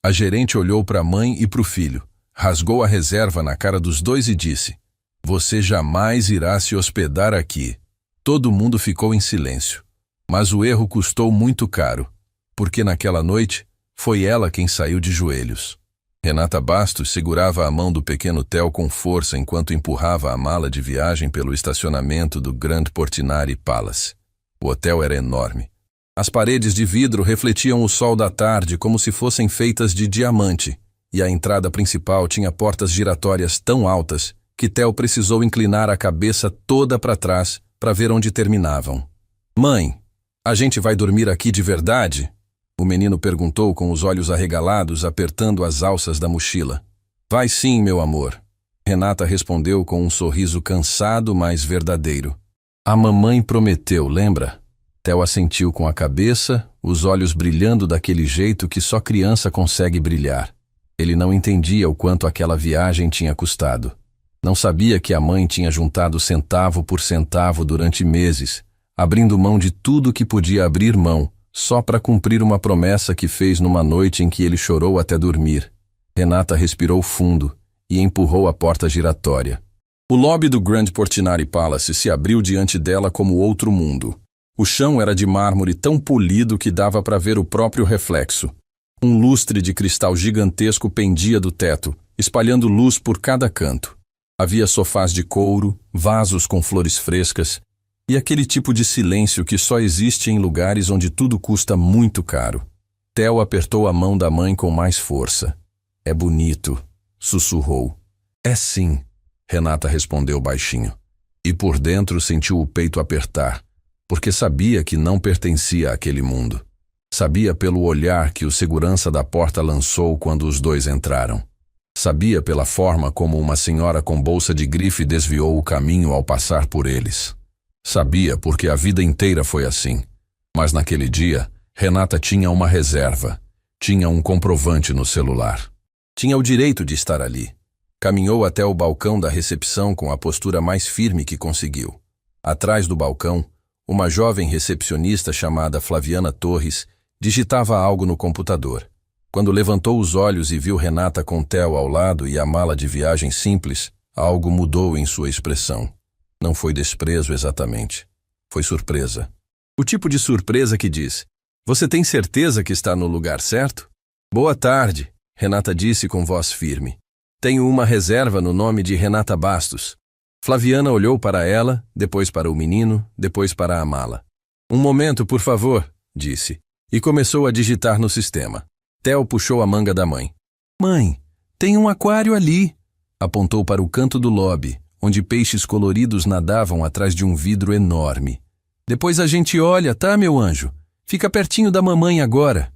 A gerente olhou para a mãe e para o filho, rasgou a reserva na cara dos dois e disse: "Você jamais irá se hospedar aqui." Todo mundo ficou em silêncio. Mas o erro custou muito caro, porque naquela noite foi ela quem saiu de joelhos. Renata Bastos segurava a mão do pequeno Theo com força enquanto empurrava a mala de viagem pelo estacionamento do Grand Portinari Palace. O hotel era enorme. As paredes de vidro refletiam o sol da tarde como se fossem feitas de diamante, e a entrada principal tinha portas giratórias tão altas que Theo precisou inclinar a cabeça toda para trás para ver onde terminavam. "Mãe, a gente vai dormir aqui de verdade?" O menino perguntou com os olhos arregalados, apertando as alças da mochila. "Vai sim, meu amor." Renata respondeu com um sorriso cansado, mas verdadeiro. "A mamãe prometeu, lembra?" Theo assentiu com a cabeça, os olhos brilhando daquele jeito que só criança consegue brilhar. Ele não entendia o quanto aquela viagem tinha custado. Não sabia que a mãe tinha juntado centavo por centavo durante meses, abrindo mão de tudo que podia abrir mão, só para cumprir uma promessa que fez numa noite em que ele chorou até dormir. Renata respirou fundo e empurrou a porta giratória. O lobby do Grand Portinari Palace se abriu diante dela como outro mundo. O chão era de mármore tão polido que dava para ver o próprio reflexo. Um lustre de cristal gigantesco pendia do teto, espalhando luz por cada canto. Havia sofás de couro, vasos com flores frescas e aquele tipo de silêncio que só existe em lugares onde tudo custa muito caro. Theo apertou a mão da mãe com mais força. "É bonito", sussurrou. "É sim", Renata respondeu baixinho. E por dentro sentiu o peito apertar, porque sabia que não pertencia àquele mundo. Sabia pelo olhar que o segurança da porta lançou quando os dois entraram. Sabia pela forma como uma senhora com bolsa de grife desviou o caminho ao passar por eles. Sabia porque a vida inteira foi assim. Mas naquele dia, Renata tinha uma reserva. Tinha um comprovante no celular. Tinha o direito de estar ali. Caminhou até o balcão da recepção com a postura mais firme que conseguiu. Atrás do balcão, uma jovem recepcionista chamada Flaviana Torres digitava algo no computador. Quando levantou os olhos e viu Renata com Theo ao lado e a mala de viagem simples, algo mudou em sua expressão. Não foi desprezo exatamente. Foi surpresa. O tipo de surpresa que diz: "Você tem certeza que está no lugar certo?" "Boa tarde", Renata disse com voz firme. "Tenho uma reserva no nome de Renata Bastos." Flaviana olhou para ela, depois para o menino, depois para a mala. "Um momento, por favor", disse, e começou a digitar no sistema. Theo puxou a manga da mãe. "Mãe, tem um aquário ali." Apontou para o canto do lobby, onde peixes coloridos nadavam atrás de um vidro enorme. "Depois a gente olha, tá, meu anjo? Fica pertinho da mamãe agora."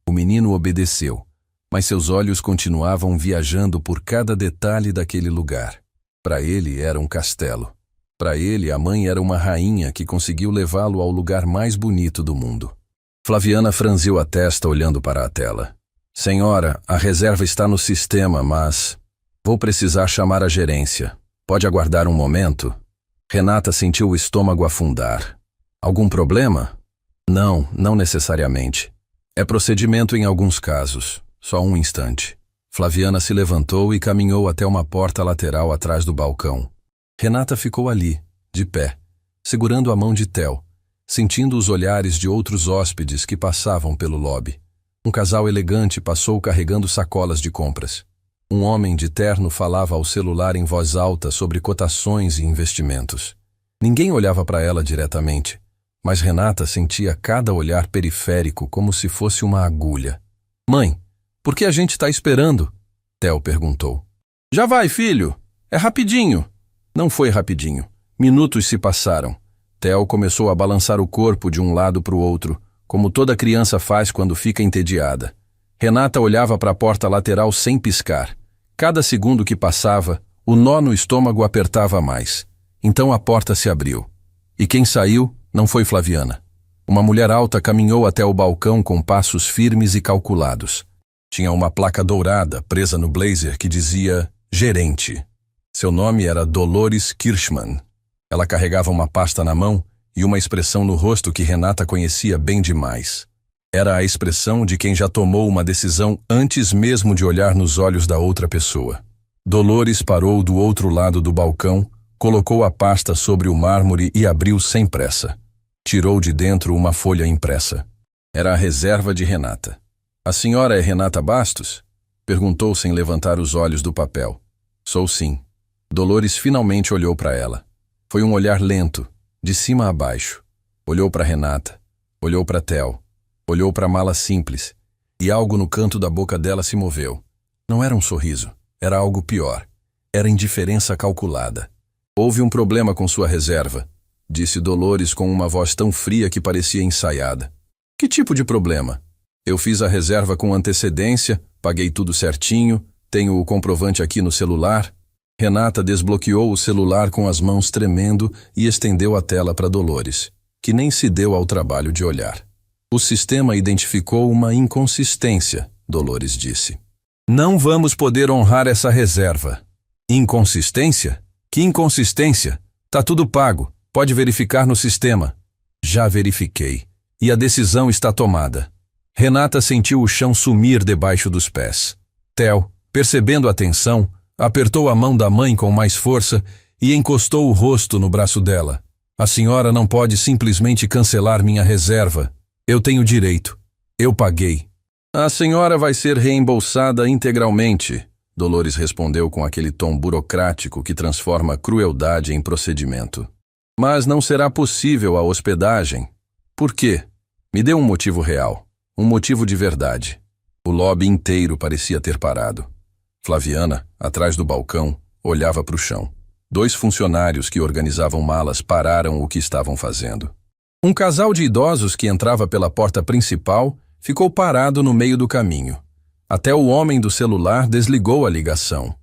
O menino obedeceu, mas seus olhos continuavam viajando por cada detalhe daquele lugar. Para ele era um castelo. Para ele a mãe era uma rainha que conseguiu levá-lo ao lugar mais bonito do mundo. Flaviana franziu a testa olhando para a tela. "Senhora, a reserva está no sistema, mas vou precisar chamar a gerência. Pode aguardar um momento?" Renata sentiu o estômago afundar. "Algum problema?" "Não, não necessariamente. É procedimento em alguns casos. Só um instante." Flaviana se levantou e caminhou até uma porta lateral atrás do balcão. Renata ficou ali, de pé, segurando a mão de Theo, sentindo os olhares de outros hóspedes que passavam pelo lobby. Um casal elegante passou carregando sacolas de compras. Um homem de terno falava ao celular em voz alta sobre cotações e investimentos. Ninguém olhava para ela diretamente, mas Renata sentia cada olhar periférico como se fosse uma agulha. "Mãe, por que a gente está esperando?" Theo perguntou. "Já vai, filho. É rapidinho." Não foi rapidinho. Minutos se passaram. Theo começou a balançar o corpo de um lado para o outro, como toda criança faz quando fica entediada. Renata olhava para a porta lateral sem piscar. Cada segundo que passava, o nó no estômago apertava mais. Então a porta se abriu. E quem saiu não foi Flaviana. Uma mulher alta caminhou até o balcão com passos firmes e calculados. Tinha uma placa dourada presa no blazer que dizia "Gerente". Seu nome era Dolores Kirschmann. Ela carregava uma pasta na mão e uma expressão no rosto que Renata conhecia bem demais. Era a expressão de quem já tomou uma decisão antes mesmo de olhar nos olhos da outra pessoa. Dolores parou do outro lado do balcão, colocou a pasta sobre o mármore e abriu sem pressa. Tirou de dentro uma folha impressa. Era a reserva de Renata. A senhora é Renata Bastos? Perguntou sem levantar os olhos do papel. Sou sim. Dolores finalmente olhou para ela. Foi um olhar lento, de cima a baixo. Olhou para Renata, olhou para Theo, olhou para a mala simples, e algo no canto da boca dela se moveu. Não era um sorriso, era algo pior. Era indiferença calculada. Houve um problema com sua reserva, disse Dolores com uma voz tão fria que parecia ensaiada. Que tipo de problema? Eu fiz a reserva com antecedência, paguei tudo certinho, tenho o comprovante aqui no celular. Renata desbloqueou o celular com as mãos tremendo e estendeu a tela para Dolores, que nem se deu ao trabalho de olhar. O sistema identificou uma inconsistência, Dolores disse. Não vamos poder honrar essa reserva. Inconsistência? Que inconsistência? Tá tudo pago, pode verificar no sistema. Já verifiquei, e a decisão está tomada. Renata sentiu o chão sumir debaixo dos pés. Theo, percebendo a tensão, apertou a mão da mãe com mais força e encostou o rosto no braço dela. A senhora não pode simplesmente cancelar minha reserva. Eu tenho direito. Eu paguei. A senhora vai ser reembolsada integralmente, Dolores respondeu com aquele tom burocrático que transforma crueldade em procedimento. Mas não será possível a hospedagem. Por quê? Me dê um motivo real. Um motivo de verdade. O lobby inteiro parecia ter parado. Flaviana, atrás do balcão, olhava para o chão. 2 funcionários que organizavam malas pararam o que estavam fazendo. Um casal de idosos que entrava pela porta principal ficou parado no meio do caminho. Até o homem do celular desligou a ligação.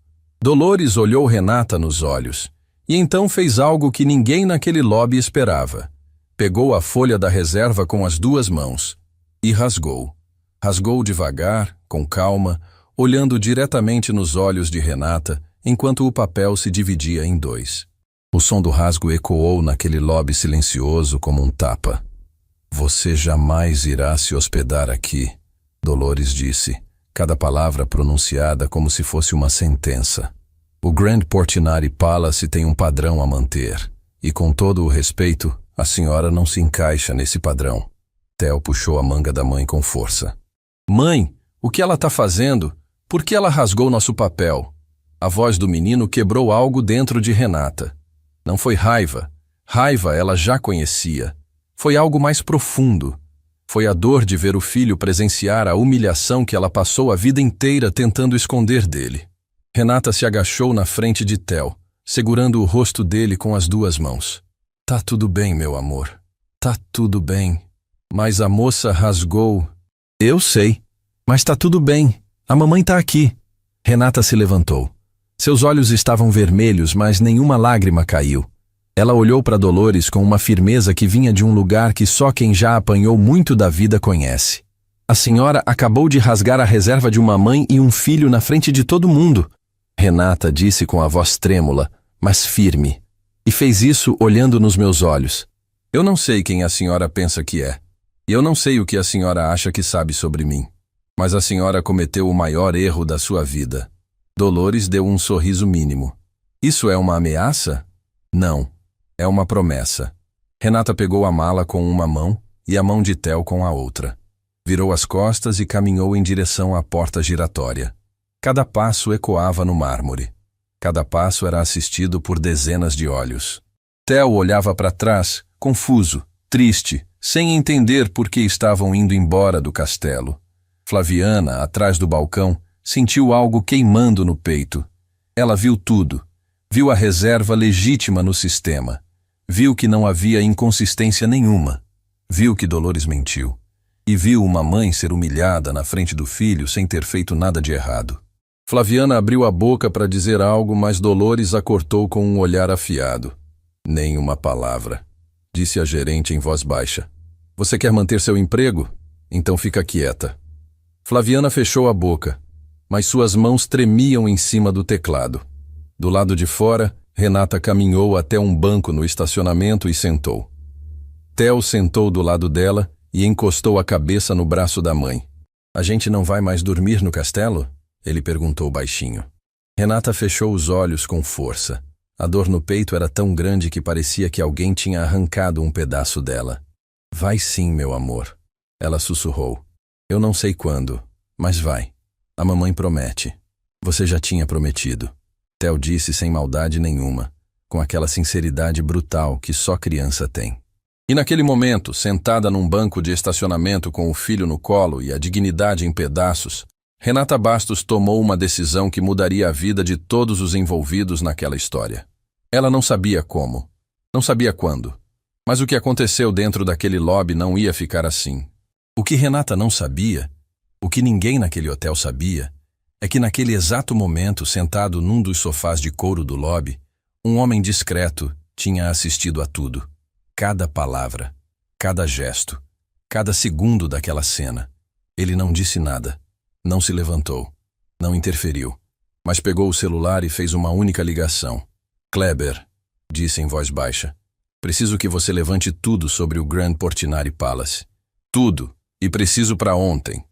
Dolores olhou Renata nos olhos e então fez algo que ninguém naquele lobby esperava. Pegou a folha da reserva com as 2 mãos e rasgou. Rasgou devagar, com calma, olhando diretamente nos olhos de Renata, enquanto o papel se dividia em 2. O som do rasgo ecoou naquele lobby silencioso como um tapa. Você jamais irá se hospedar aqui, Dolores disse, cada palavra pronunciada como se fosse uma sentença. O Grand Portinari Palace tem um padrão a manter, e com todo o respeito, a senhora não se encaixa nesse padrão. Theo puxou a manga da mãe com força. Mãe, o que ela está fazendo? Por que ela rasgou nosso papel? A voz do menino quebrou algo dentro de Renata. Não foi raiva. Raiva ela já conhecia. Foi algo mais profundo. Foi a dor de ver o filho presenciar a humilhação que ela passou a vida inteira tentando esconder dele. Renata se agachou na frente de Theo, segurando o rosto dele com as 2 mãos. Tá tudo bem, meu amor. Tá tudo bem. Mas a moça rasgou. Eu sei. Mas tá tudo bem. A mamãe tá aqui. Renata se levantou. Seus olhos estavam vermelhos, mas nenhuma lágrima caiu. Ela olhou para Dolores com uma firmeza que vinha de um lugar que só quem já apanhou muito da vida conhece. A senhora acabou de rasgar a reserva de uma mãe e um filho na frente de todo mundo, Renata disse com a voz trêmula, mas firme. E fez isso olhando nos meus olhos. Eu não sei quem a senhora pensa que é. E eu não sei o que a senhora acha que sabe sobre mim. Mas a senhora cometeu o maior erro da sua vida. Dolores deu um sorriso mínimo. Isso é uma ameaça? Não. É uma promessa. Renata pegou a mala com uma mão e a mão de Theo com a outra. Virou as costas e caminhou em direção à porta giratória. Cada passo ecoava no mármore. Cada passo era assistido por dezenas de olhos. Theo olhava para trás, confuso, triste, sem entender por que estavam indo embora do castelo. Flaviana, atrás do balcão, sentiu algo queimando no peito. Ela viu tudo. Viu a reserva legítima no sistema. Viu que não havia inconsistência nenhuma. Viu que Dolores mentiu. E viu uma mãe ser humilhada na frente do filho sem ter feito nada de errado. Flaviana abriu a boca para dizer algo, mas Dolores a cortou com um olhar afiado. Nem uma palavra, disse a gerente em voz baixa. Você quer manter seu emprego? Então fica quieta. Flaviana fechou a boca, mas suas mãos tremiam em cima do teclado. Do lado de fora, Renata caminhou até um banco no estacionamento e sentou. Theo sentou do lado dela e encostou a cabeça no braço da mãe. A gente não vai mais dormir no castelo? Ele perguntou baixinho. Renata fechou os olhos com força. A dor no peito era tão grande que parecia que alguém tinha arrancado um pedaço dela. Vai sim, meu amor. Ela sussurrou. Eu não sei quando, mas vai. A mamãe promete. Você já tinha prometido. Theo disse sem maldade nenhuma, com aquela sinceridade brutal que só criança tem. E naquele momento, sentada num banco de estacionamento com o filho no colo e a dignidade em pedaços, Renata Bastos tomou uma decisão que mudaria a vida de todos os envolvidos naquela história. Ela não sabia como, não sabia quando, mas o que aconteceu dentro daquele lobby não ia ficar assim. O que Renata não sabia, o que ninguém naquele hotel sabia, é que naquele exato momento, sentado num dos sofás de couro do lobby, um homem discreto tinha assistido a tudo. Cada palavra, cada gesto, cada segundo daquela cena. Ele não disse nada, não se levantou, não interferiu, mas pegou o celular e fez uma única ligação. Kleber, disse em voz baixa, preciso que você levante tudo sobre o Grand Portinari Palace. Tudo, e preciso para ontem.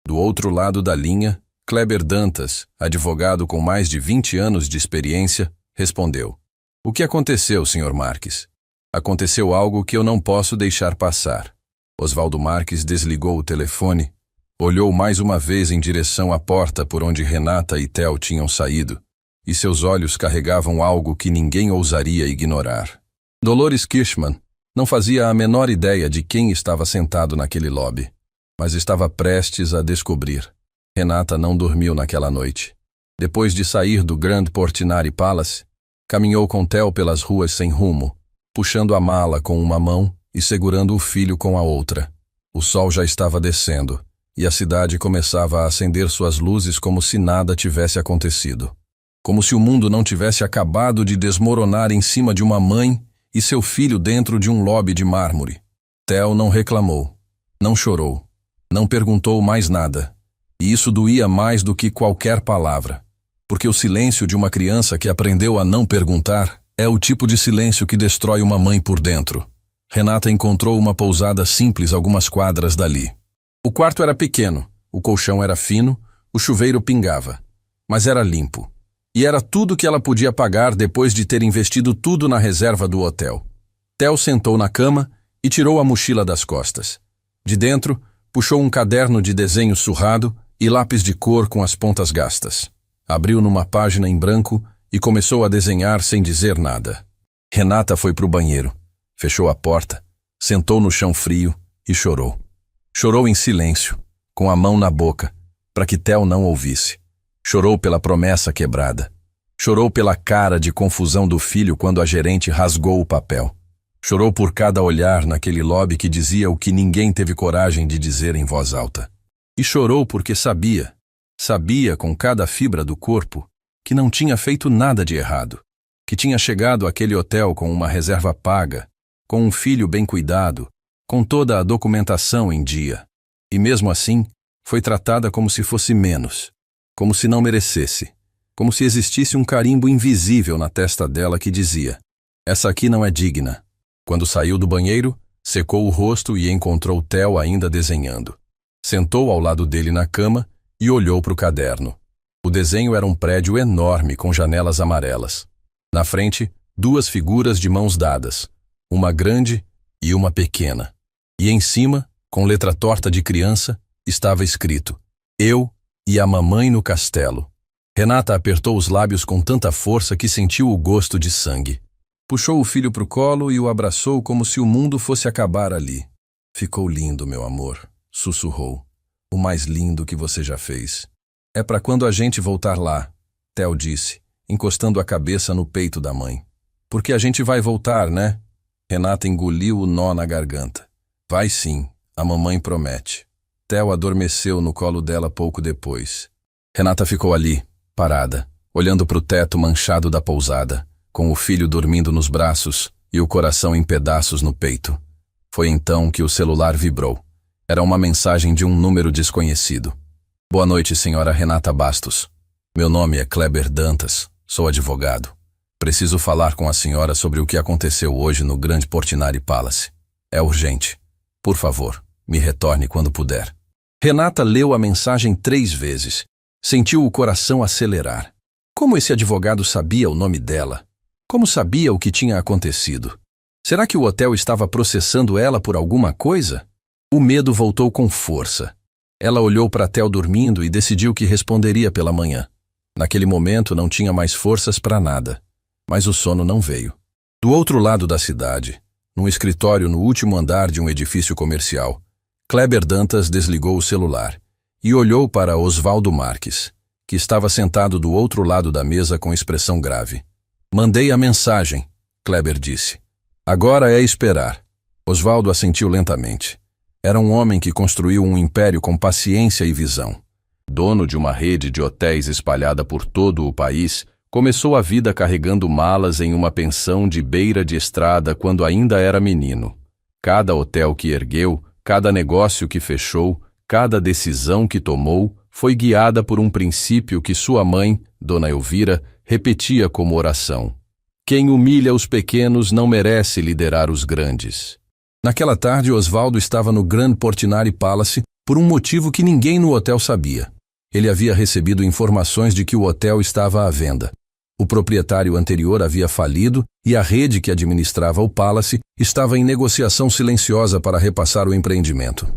Do outro lado da linha, Kleber Dantas, advogado com mais de 20 anos de experiência, respondeu. O que aconteceu, Sr. Marques? Aconteceu algo que eu não posso deixar passar. Oswaldo Marques desligou o telefone, olhou mais uma vez em direção à porta por onde Renata e Theo tinham saído, e seus olhos carregavam algo que ninguém ousaria ignorar. Dolores Kirschmann não fazia a menor ideia de quem estava sentado naquele lobby, mas estava prestes a descobrir. Renata não dormiu naquela noite. Depois de sair do Grand Portinari Palace, caminhou com Theo pelas ruas sem rumo, puxando a mala com uma mão e segurando o filho com a outra. O sol já estava descendo, e a cidade começava a acender suas luzes como se nada tivesse acontecido. Como se o mundo não tivesse acabado de desmoronar em cima de uma mãe e seu filho dentro de um lobby de mármore. Theo não reclamou, não chorou, não perguntou mais nada. E isso doía mais do que qualquer palavra, porque o silêncio de uma criança que aprendeu a não perguntar é o tipo de silêncio que destrói uma mãe por dentro. Renata encontrou uma pousada simples algumas quadras dali. O quarto era pequeno, o colchão era fino, o chuveiro pingava, mas era limpo. E era tudo que ela podia pagar depois de ter investido tudo na reserva do hotel. Theo sentou na cama e tirou a mochila das costas. De dentro, puxou um caderno de desenho surrado e lápis de cor com as pontas gastas. Abriu numa página em branco e começou a desenhar sem dizer nada. Renata foi para o banheiro, fechou a porta, sentou no chão frio e chorou. Chorou em silêncio, com a mão na boca, para que Theo não ouvisse. Chorou pela promessa quebrada. Chorou pela cara de confusão do filho quando a gerente rasgou o papel. Chorou por cada olhar naquele lobby que dizia o que ninguém teve coragem de dizer em voz alta. E chorou porque sabia com cada fibra do corpo, que não tinha feito nada de errado, que tinha chegado àquele hotel com uma reserva paga, com um filho bem cuidado, com toda a documentação em dia. E mesmo assim, foi tratada como se fosse menos, como se não merecesse, como se existisse um carimbo invisível na testa dela que dizia: essa aqui não é digna. Quando saiu do banheiro, secou o rosto e encontrou Theo ainda desenhando. Sentou ao lado dele na cama e olhou para o caderno. O desenho era um prédio enorme com janelas amarelas. Na frente, duas figuras de mãos dadas, uma grande e uma pequena. E em cima, com letra torta de criança, estava escrito: Eu e a mamãe no castelo. Renata apertou os lábios com tanta força que sentiu o gosto de sangue. Puxou o filho para o colo e o abraçou como se o mundo fosse acabar ali. Ficou lindo, meu amor, sussurrou. O mais lindo que você já fez. É para quando a gente voltar lá, Theo disse, encostando a cabeça no peito da mãe. Porque a gente vai voltar, né? Renata engoliu o nó na garganta. Vai sim, a mamãe promete. Theo adormeceu no colo dela pouco depois. Renata ficou ali, parada, olhando para o teto manchado da pousada, com o filho dormindo nos braços e o coração em pedaços no peito. Foi então que o celular vibrou. Era uma mensagem de um número desconhecido. Boa noite, senhora Renata Bastos. Meu nome é Kleber Dantas, sou advogado. Preciso falar com a senhora sobre o que aconteceu hoje no Grand Portinari Palace. É urgente. Por favor. Me retorne quando puder. Renata leu a mensagem 3 vezes. Sentiu o coração acelerar. Como esse advogado sabia o nome dela? Como sabia o que tinha acontecido? Será que o hotel estava processando ela por alguma coisa? O medo voltou com força. Ela olhou para Theo dormindo e decidiu que responderia pela manhã. Naquele momento não tinha mais forças para nada. Mas o sono não veio. Do outro lado da cidade, num escritório no último andar de um edifício comercial, Kleber Dantas desligou o celular e olhou para Oswaldo Marques, que estava sentado do outro lado da mesa com expressão grave. Mandei a mensagem, Kleber disse. Agora é esperar. Oswaldo assentiu lentamente. Era um homem que construiu um império com paciência e visão. Dono de uma rede de hotéis espalhada por todo o país, começou a vida carregando malas em uma pensão de beira de estrada quando ainda era menino. Cada hotel que ergueu, cada negócio que fechou, cada decisão que tomou, foi guiada por um princípio que sua mãe, Dona Elvira, repetia como oração. Quem humilha os pequenos não merece liderar os grandes. Naquela tarde, Oswaldo estava no Grand Portinari Palace por um motivo que ninguém no hotel sabia. Ele havia recebido informações de que o hotel estava à venda. O proprietário anterior havia falido e a rede que administrava o Palace estava em negociação silenciosa para repassar o empreendimento.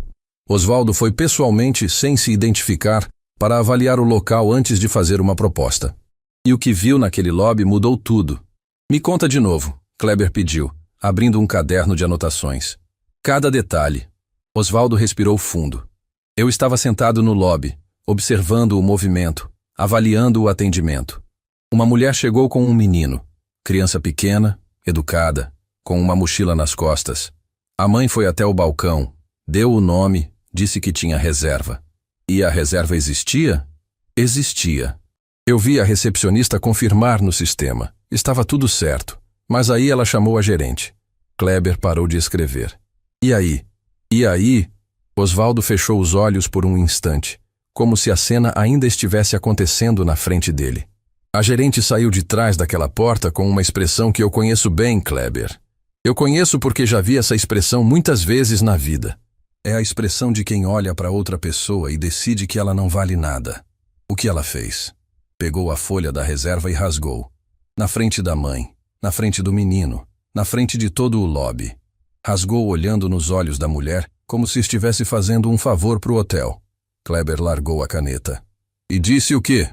Oswaldo foi pessoalmente, sem se identificar, para avaliar o local antes de fazer uma proposta. E o que viu naquele lobby mudou tudo. Me conta de novo, Kleber pediu, abrindo um caderno de anotações. Cada detalhe. Oswaldo respirou fundo. Eu estava sentado no lobby, observando o movimento, avaliando o atendimento. Uma mulher chegou com um menino, criança pequena, educada, com uma mochila nas costas. A mãe foi até o balcão, deu o nome, disse que tinha reserva. E a reserva existia? Existia. Eu vi a recepcionista confirmar no sistema. Estava tudo certo. Mas aí ela chamou a gerente. Kleber parou de escrever. E aí? E aí? Oswaldo fechou os olhos por um instante, como se a cena ainda estivesse acontecendo na frente dele. A gerente saiu de trás daquela porta com uma expressão que eu conheço bem, Kleber. Eu conheço porque já vi essa expressão muitas vezes na vida. É a expressão de quem olha para outra pessoa e decide que ela não vale nada. O que ela fez? Pegou a folha da reserva e rasgou. Na frente da mãe, na frente do menino, na frente de todo o lobby. Rasgou olhando nos olhos da mulher como se estivesse fazendo um favor para o hotel. Kleber largou a caneta. E disse o quê?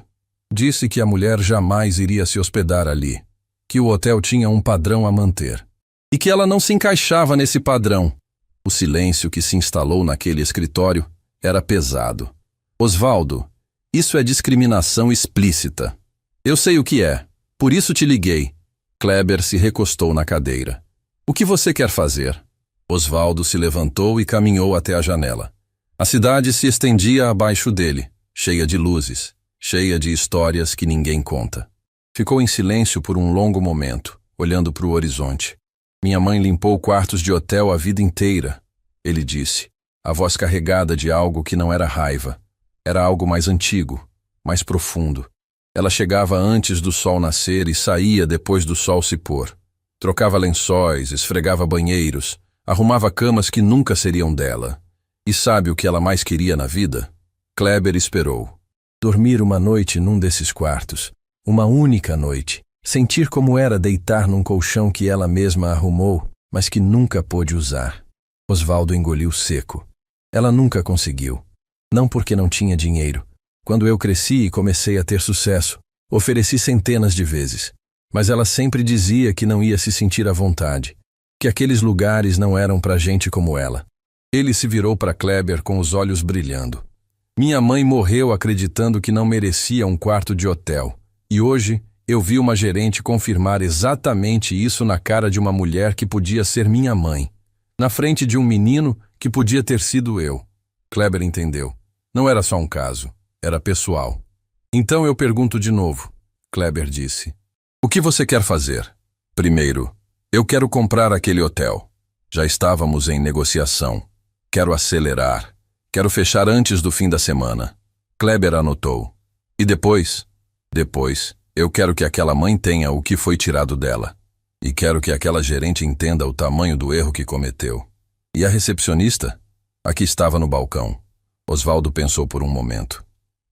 Disse que a mulher jamais iria se hospedar ali, que o hotel tinha um padrão a manter, e que ela não se encaixava nesse padrão. O silêncio que se instalou naquele escritório era pesado. Oswaldo, isso é discriminação explícita. Eu sei o que é, por isso te liguei. Kleber se recostou na cadeira. O que você quer fazer? Oswaldo se levantou e caminhou até a janela. A cidade se estendia abaixo dele, cheia de luzes, cheia de histórias que ninguém conta. Ficou em silêncio por um longo momento, olhando para o horizonte. Minha mãe limpou quartos de hotel a vida inteira, ele disse, a voz carregada de algo que não era raiva. Era algo mais antigo, mais profundo. Ela chegava antes do sol nascer e saía depois do sol se pôr. Trocava lençóis, esfregava banheiros, arrumava camas que nunca seriam dela. E sabe o que ela mais queria na vida? Kleber esperou. Dormir uma noite num desses quartos, uma única noite, sentir como era deitar num colchão que ela mesma arrumou, mas que nunca pôde usar. Oswaldo engoliu seco. Ela nunca conseguiu. Não porque não tinha dinheiro. Quando eu cresci e comecei a ter sucesso, ofereci centenas de vezes. Mas ela sempre dizia que não ia se sentir à vontade, que aqueles lugares não eram para gente como ela. Ele se virou para Kleber com os olhos brilhando. Minha mãe morreu acreditando que não merecia um quarto de hotel. E hoje eu vi uma gerente confirmar exatamente isso na cara de uma mulher que podia ser minha mãe. Na frente de um menino que podia ter sido eu. Kleber entendeu. Não era só um caso. Era pessoal. Então eu pergunto de novo. Kleber disse. O que você quer fazer? Primeiro, eu quero comprar aquele hotel. Já estávamos em negociação. Quero acelerar. Quero fechar antes do fim da semana. Kleber anotou. E depois? Depois, eu quero que aquela mãe tenha o que foi tirado dela. E quero que aquela gerente entenda o tamanho do erro que cometeu. E a recepcionista? Aqui estava no balcão. Osvaldo pensou por um momento.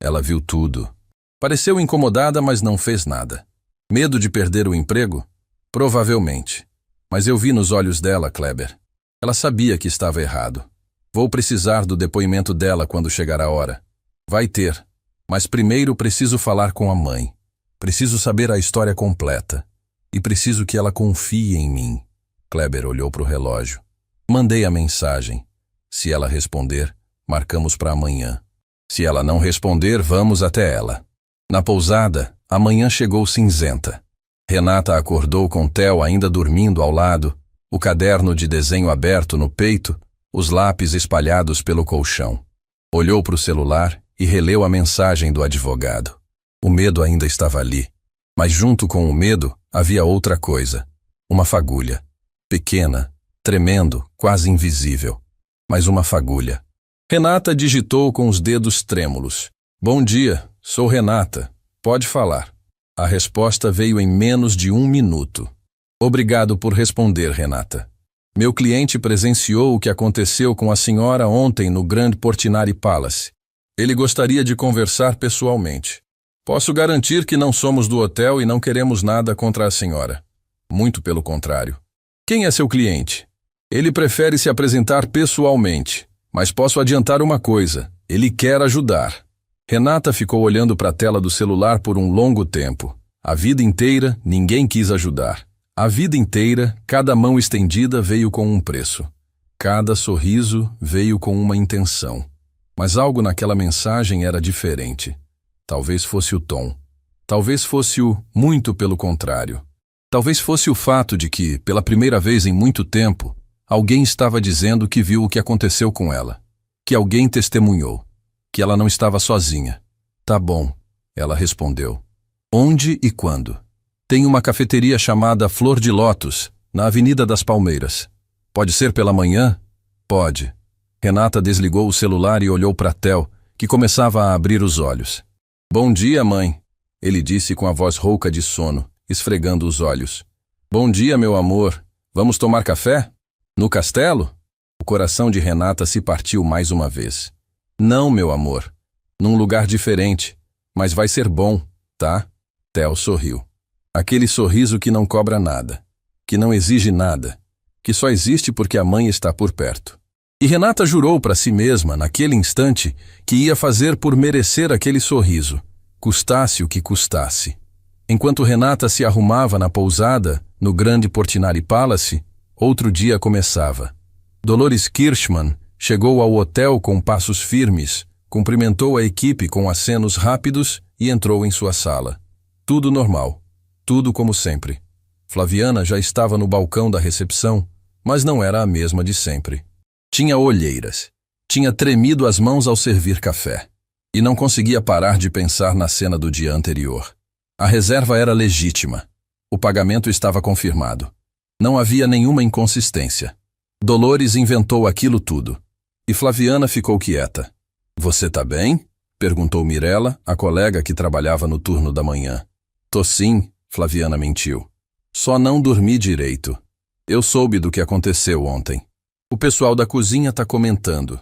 Ela viu tudo. Pareceu incomodada, mas não fez nada. Medo de perder o emprego? Provavelmente. Mas eu vi nos olhos dela, Kleber. Ela sabia que estava errado. Vou precisar do depoimento dela quando chegar a hora. Vai ter. Mas primeiro preciso falar com a mãe. Preciso saber a história completa. E preciso que ela confie em mim. Kleber olhou para o relógio. Mandei a mensagem. Se ela responder, marcamos para amanhã. Se ela não responder, vamos até ela. Na pousada, a manhã chegou cinzenta. Renata acordou com Theo ainda dormindo ao lado, o caderno de desenho aberto no peito, os lápis espalhados pelo colchão. Olhou para o celular e releu a mensagem do advogado. O medo ainda estava ali, mas junto com o medo havia outra coisa. Uma fagulha. Pequena, tremendo, quase invisível. Mas uma fagulha. Renata digitou com os dedos trêmulos. Bom dia, sou Renata. Pode falar. A resposta veio em menos de 1 minuto. Obrigado por responder, Renata. Meu cliente presenciou o que aconteceu com a senhora ontem no Grand Portinari Palace. Ele gostaria de conversar pessoalmente. Posso garantir que não somos do hotel e não queremos nada contra a senhora. Muito pelo contrário. Quem é seu cliente? Ele prefere se apresentar pessoalmente, mas posso adiantar uma coisa, ele quer ajudar. Renata ficou olhando para a tela do celular por um longo tempo. A vida inteira, ninguém quis ajudar. A vida inteira, cada mão estendida veio com um preço. Cada sorriso veio com uma intenção. Mas algo naquela mensagem era diferente. Talvez fosse o tom. Talvez fosse o muito pelo contrário. Talvez fosse o fato de que, pela primeira vez em muito tempo, alguém estava dizendo que viu o que aconteceu com ela. Que alguém testemunhou. Que ela não estava sozinha. Tá bom, ela respondeu. Onde e quando? Tem uma cafeteria chamada Flor de Lótus, na Avenida das Palmeiras. Pode ser pela manhã? Pode. Renata desligou o celular e olhou para Theo, que começava a abrir os olhos. Bom dia, mãe, ele disse com a voz rouca de sono, esfregando os olhos. Bom dia, meu amor. Vamos tomar café? No castelo? O coração de Renata se partiu mais uma vez. Não, meu amor. Num lugar diferente. Mas vai ser bom, tá? Theo sorriu. Aquele sorriso que não cobra nada. Que não exige nada. Que só existe porque a mãe está por perto. E Renata jurou para si mesma, naquele instante, que ia fazer por merecer aquele sorriso. Custasse o que custasse. Enquanto Renata se arrumava na pousada, no Grand Portinari Palace, outro dia começava. Dolores Kirschmann chegou ao hotel com passos firmes, cumprimentou a equipe com acenos rápidos e entrou em sua sala. Tudo normal. Tudo como sempre. Flaviana já estava no balcão da recepção, mas não era a mesma de sempre. Tinha olheiras. Tinha tremido as mãos ao servir café. E não conseguia parar de pensar na cena do dia anterior. A reserva era legítima. O pagamento estava confirmado. Não havia nenhuma inconsistência. Dolores inventou aquilo tudo. E Flaviana ficou quieta. Você tá bem? Perguntou Mirella, a colega que trabalhava no turno da manhã. Tô sim, Flaviana mentiu. Só não dormi direito. Eu soube do que aconteceu ontem. O pessoal da cozinha tá comentando.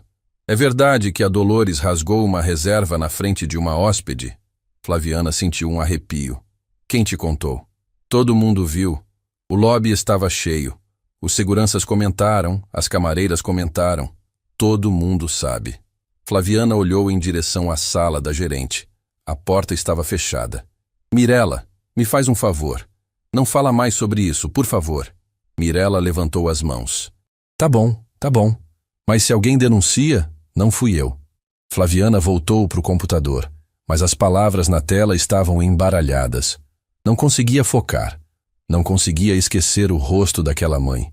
É verdade que a Dolores rasgou uma reserva na frente de uma hóspede? Flaviana sentiu um arrepio. Quem te contou? Todo mundo viu. O lobby estava cheio. Os seguranças comentaram, as camareiras comentaram. Todo mundo sabe. Flaviana olhou em direção à sala da gerente. A porta estava fechada. Mirella, me faz um favor. Não fala mais sobre isso, por favor. Mirella levantou as mãos. Tá bom. Mas se alguém denuncia, não fui eu. Flaviana voltou para o computador, mas as palavras na tela estavam embaralhadas. Não conseguia focar. Não conseguia esquecer o rosto daquela mãe.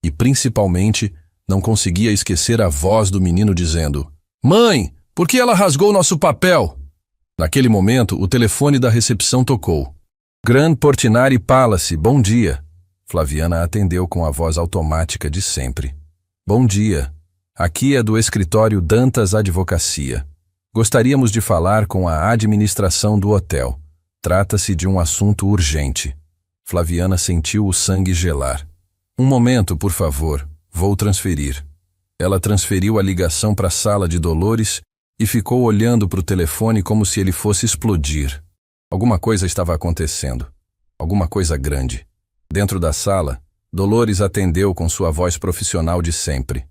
E, principalmente, não conseguia esquecer a voz do menino dizendo: Mãe, por que ela rasgou nosso papel? Naquele momento, o telefone da recepção tocou. Grand Portinari Palace, bom dia. Flaviana atendeu com a voz automática de sempre. Bom dia. Aqui é do escritório Dantas Advocacia. Gostaríamos de falar com a administração do hotel. Trata-se de um assunto urgente. Flaviana sentiu o sangue gelar. Um momento, por favor. Vou transferir. Ela transferiu a ligação para a sala de Dolores e ficou olhando para o telefone como se ele fosse explodir. Alguma coisa estava acontecendo. Alguma coisa grande. Dentro da sala, Dolores atendeu com sua voz profissional de sempre.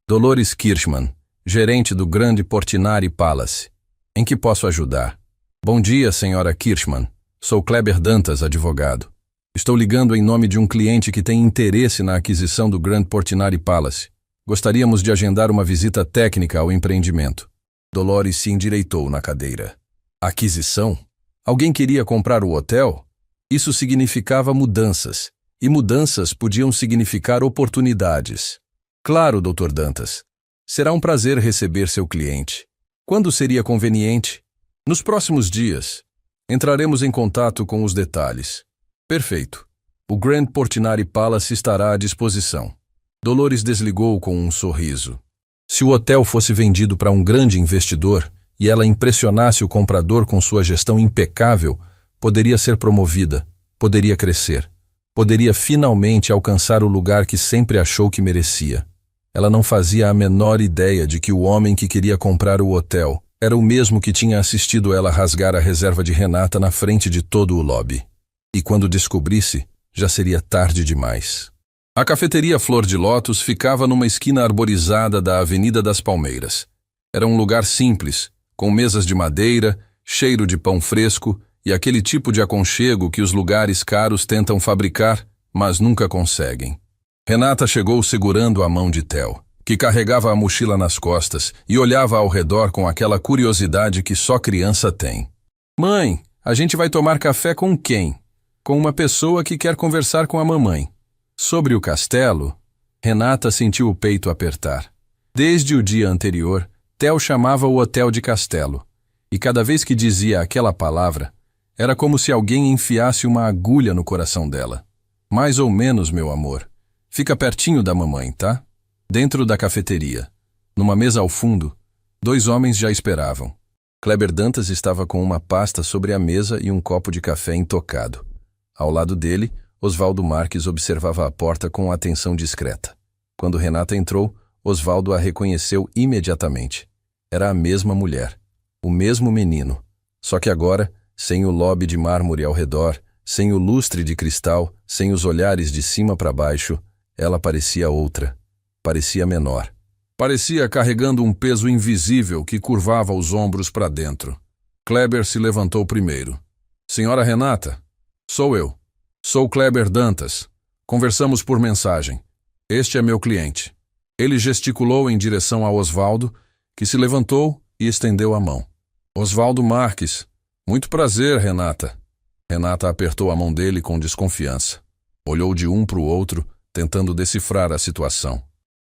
Dolores Kirschman, gerente do Grand Portinari Palace. Em que posso ajudar? Bom dia, senhora Kirschman. Sou Kleber Dantas, advogado. Estou ligando em nome de um cliente que tem interesse na aquisição do Grand Portinari Palace. Gostaríamos de agendar uma visita técnica ao empreendimento. Dolores se endireitou na cadeira. Aquisição? Alguém queria comprar o hotel? Isso significava mudanças, e mudanças podiam significar oportunidades. Claro, Dr. Dantas. Será um prazer receber seu cliente. Quando seria conveniente? Nos próximos dias. Entraremos em contato com os detalhes. Perfeito. O Grand Portinari Palace estará à disposição. Dolores desligou com um sorriso. Se o hotel fosse vendido para um grande investidor e ela impressionasse o comprador com sua gestão impecável, poderia ser promovida, poderia crescer, poderia finalmente alcançar o lugar que sempre achou que merecia. Ela não fazia a menor ideia de que o homem que queria comprar o hotel era o mesmo que tinha assistido ela rasgar a reserva de Renata na frente de todo o lobby. E quando descobrisse, já seria tarde demais. A cafeteria Flor de Lótus ficava numa esquina arborizada da Avenida das Palmeiras. Era um lugar simples, com mesas de madeira, cheiro de pão fresco e aquele tipo de aconchego que os lugares caros tentam fabricar, mas nunca conseguem. Renata chegou segurando a mão de Theo, que carregava a mochila nas costas e olhava ao redor com aquela curiosidade que só criança tem. Mãe, a gente vai tomar café com quem? Com uma pessoa que quer conversar com a mamãe. Sobre o castelo, Renata sentiu o peito apertar. Desde o dia anterior, Theo chamava o hotel de castelo, e cada vez que dizia aquela palavra, era como se alguém enfiasse uma agulha no coração dela. Mais ou menos, meu amor. Fica pertinho da mamãe, tá? Dentro da cafeteria, numa mesa ao fundo, 2 homens já esperavam. Kleber Dantas estava com uma pasta sobre a mesa e um copo de café intocado. Ao lado dele, Oswaldo Marques observava a porta com atenção discreta. Quando Renata entrou, Oswaldo a reconheceu imediatamente. Era a mesma mulher, o mesmo menino, só que agora, sem o lobby de mármore ao redor, sem o lustre de cristal, sem os olhares de cima para baixo, ela parecia outra, parecia menor. Parecia carregando um peso invisível que curvava os ombros para dentro. Kleber se levantou primeiro. Senhora Renata, sou eu. Sou Kleber Dantas. Conversamos por mensagem. Este é meu cliente. Ele gesticulou em direção a Oswaldo, que se levantou e estendeu a mão. Oswaldo Marques. Muito prazer, Renata. Renata apertou a mão dele com desconfiança. Olhou de um para o outro, tentando decifrar a situação.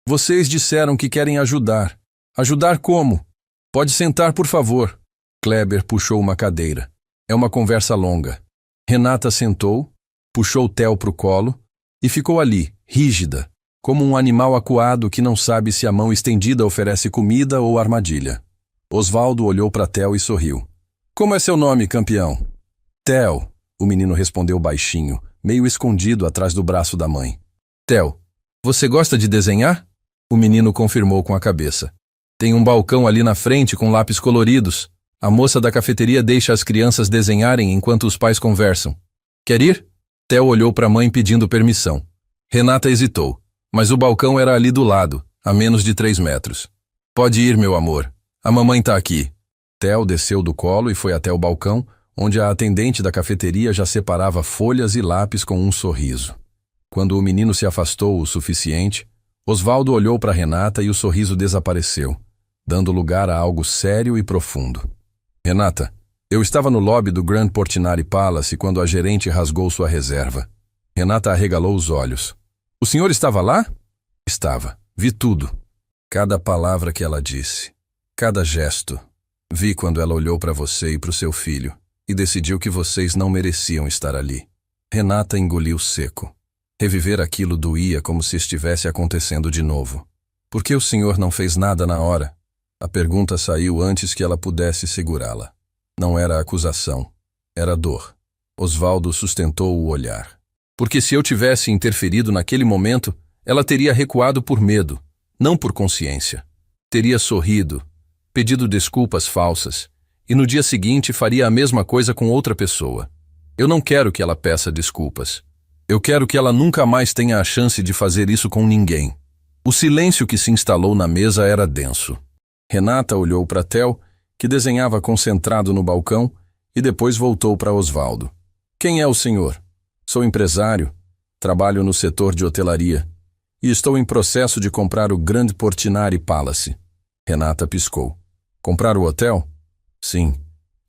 Vocês disseram que querem ajudar. Ajudar como? Pode sentar, por favor. Kleber puxou uma cadeira. É uma conversa longa. Renata sentou, puxou Theo para o colo e ficou ali, rígida, como um animal acuado que não sabe se a mão estendida oferece comida ou armadilha. Oswaldo olhou para Theo e sorriu. Como é seu nome, campeão? Theo, o menino respondeu baixinho, meio escondido atrás do braço da mãe. Theo, você gosta de desenhar? O menino confirmou com a cabeça. Tem um balcão ali na frente com lápis coloridos. A moça da cafeteria deixa as crianças desenharem enquanto os pais conversam. Quer ir? Theo olhou para a mãe pedindo permissão. Renata hesitou, mas o balcão era ali do lado, a menos de 3 metros. Pode ir, meu amor. A mamãe tá aqui. Theo desceu do colo e foi até o balcão, onde a atendente da cafeteria já separava folhas e lápis com um sorriso. Quando o menino se afastou o suficiente, Oswaldo olhou para Renata e o sorriso desapareceu, dando lugar a algo sério e profundo. Renata, eu estava no lobby do Grand Portinari Palace quando a gerente rasgou sua reserva. Renata arregalou os olhos. O senhor estava lá? Estava. Vi tudo. Cada palavra que ela disse. Cada gesto. Vi quando ela olhou para você e para o seu filho e decidiu que vocês não mereciam estar ali. Renata engoliu seco. Reviver aquilo doía como se estivesse acontecendo de novo. Por que o senhor não fez nada na hora? A pergunta saiu antes que ela pudesse segurá-la. Não era acusação. Era dor. Oswaldo sustentou o olhar. Porque se eu tivesse interferido naquele momento, ela teria recuado por medo. não por consciência. Teria sorrido, pedido desculpas falsas, e no dia seguinte faria a mesma coisa com outra pessoa. Eu não quero que ela peça desculpas. Eu quero que ela nunca mais tenha a chance de fazer isso com ninguém. O silêncio que se instalou na mesa era denso. Renata olhou para Theo, que desenhava concentrado no balcão, e depois voltou para Osvaldo. Quem é o senhor? Sou empresário, trabalho no setor de hotelaria, e estou em processo de comprar o Grand Portinari Palace. Renata piscou. Comprar o hotel? Sim.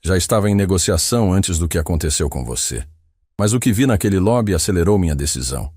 Já estava em negociação antes do que aconteceu com você. Mas o que vi naquele lobby acelerou minha decisão.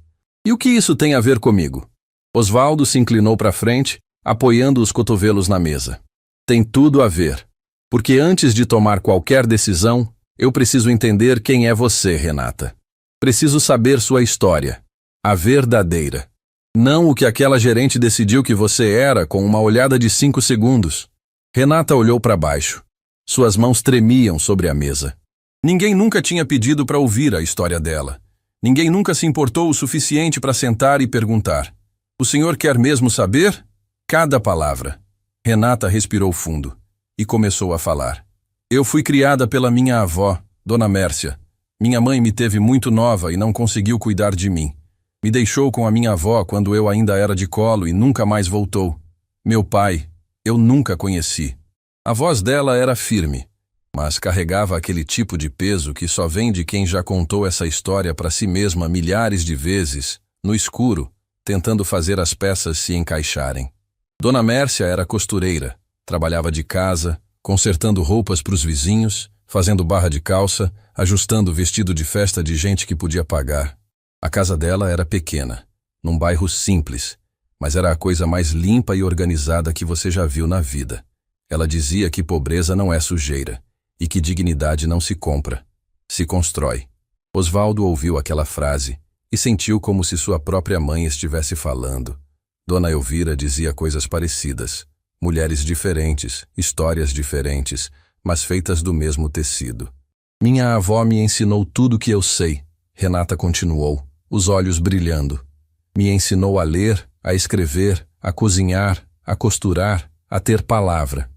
E o que isso tem a ver comigo? Osvaldo se inclinou para frente, apoiando os cotovelos na mesa. Tem tudo a ver. Porque antes de tomar qualquer decisão, eu preciso entender quem é você, Renata. Preciso saber sua história. A verdadeira. Não o que aquela gerente decidiu que você era com uma olhada de 5 segundos. Renata olhou para baixo. Suas mãos tremiam sobre a mesa. Ninguém nunca tinha pedido para ouvir a história dela. Ninguém nunca se importou o suficiente para sentar e perguntar. O senhor quer mesmo saber? Cada palavra. Renata respirou fundo e começou a falar. Eu fui criada pela minha avó, Dona Mércia. Minha mãe me teve muito nova e não conseguiu cuidar de mim. Me deixou com a minha avó quando eu ainda era de colo e nunca mais voltou. Meu pai, eu nunca conheci. A voz dela era firme, mas carregava aquele tipo de peso que só vem de quem já contou essa história para si mesma milhares de vezes, no escuro, tentando fazer as peças se encaixarem. Dona Mércia era costureira, trabalhava de casa, consertando roupas para os vizinhos, fazendo barra de calça, ajustando o vestido de festa de gente que podia pagar. A casa dela era pequena, num bairro simples, mas era a coisa mais limpa e organizada que você já viu na vida. Ela dizia que pobreza não é sujeira e que dignidade não se compra, se constrói. Osvaldo ouviu aquela frase e sentiu como se sua própria mãe estivesse falando. Dona Elvira dizia coisas parecidas, mulheres diferentes, histórias diferentes, mas feitas do mesmo tecido. Minha avó me ensinou tudo o que eu sei, Renata continuou, os olhos brilhando. Me ensinou a ler, a escrever, a cozinhar, a costurar, a ter palavra.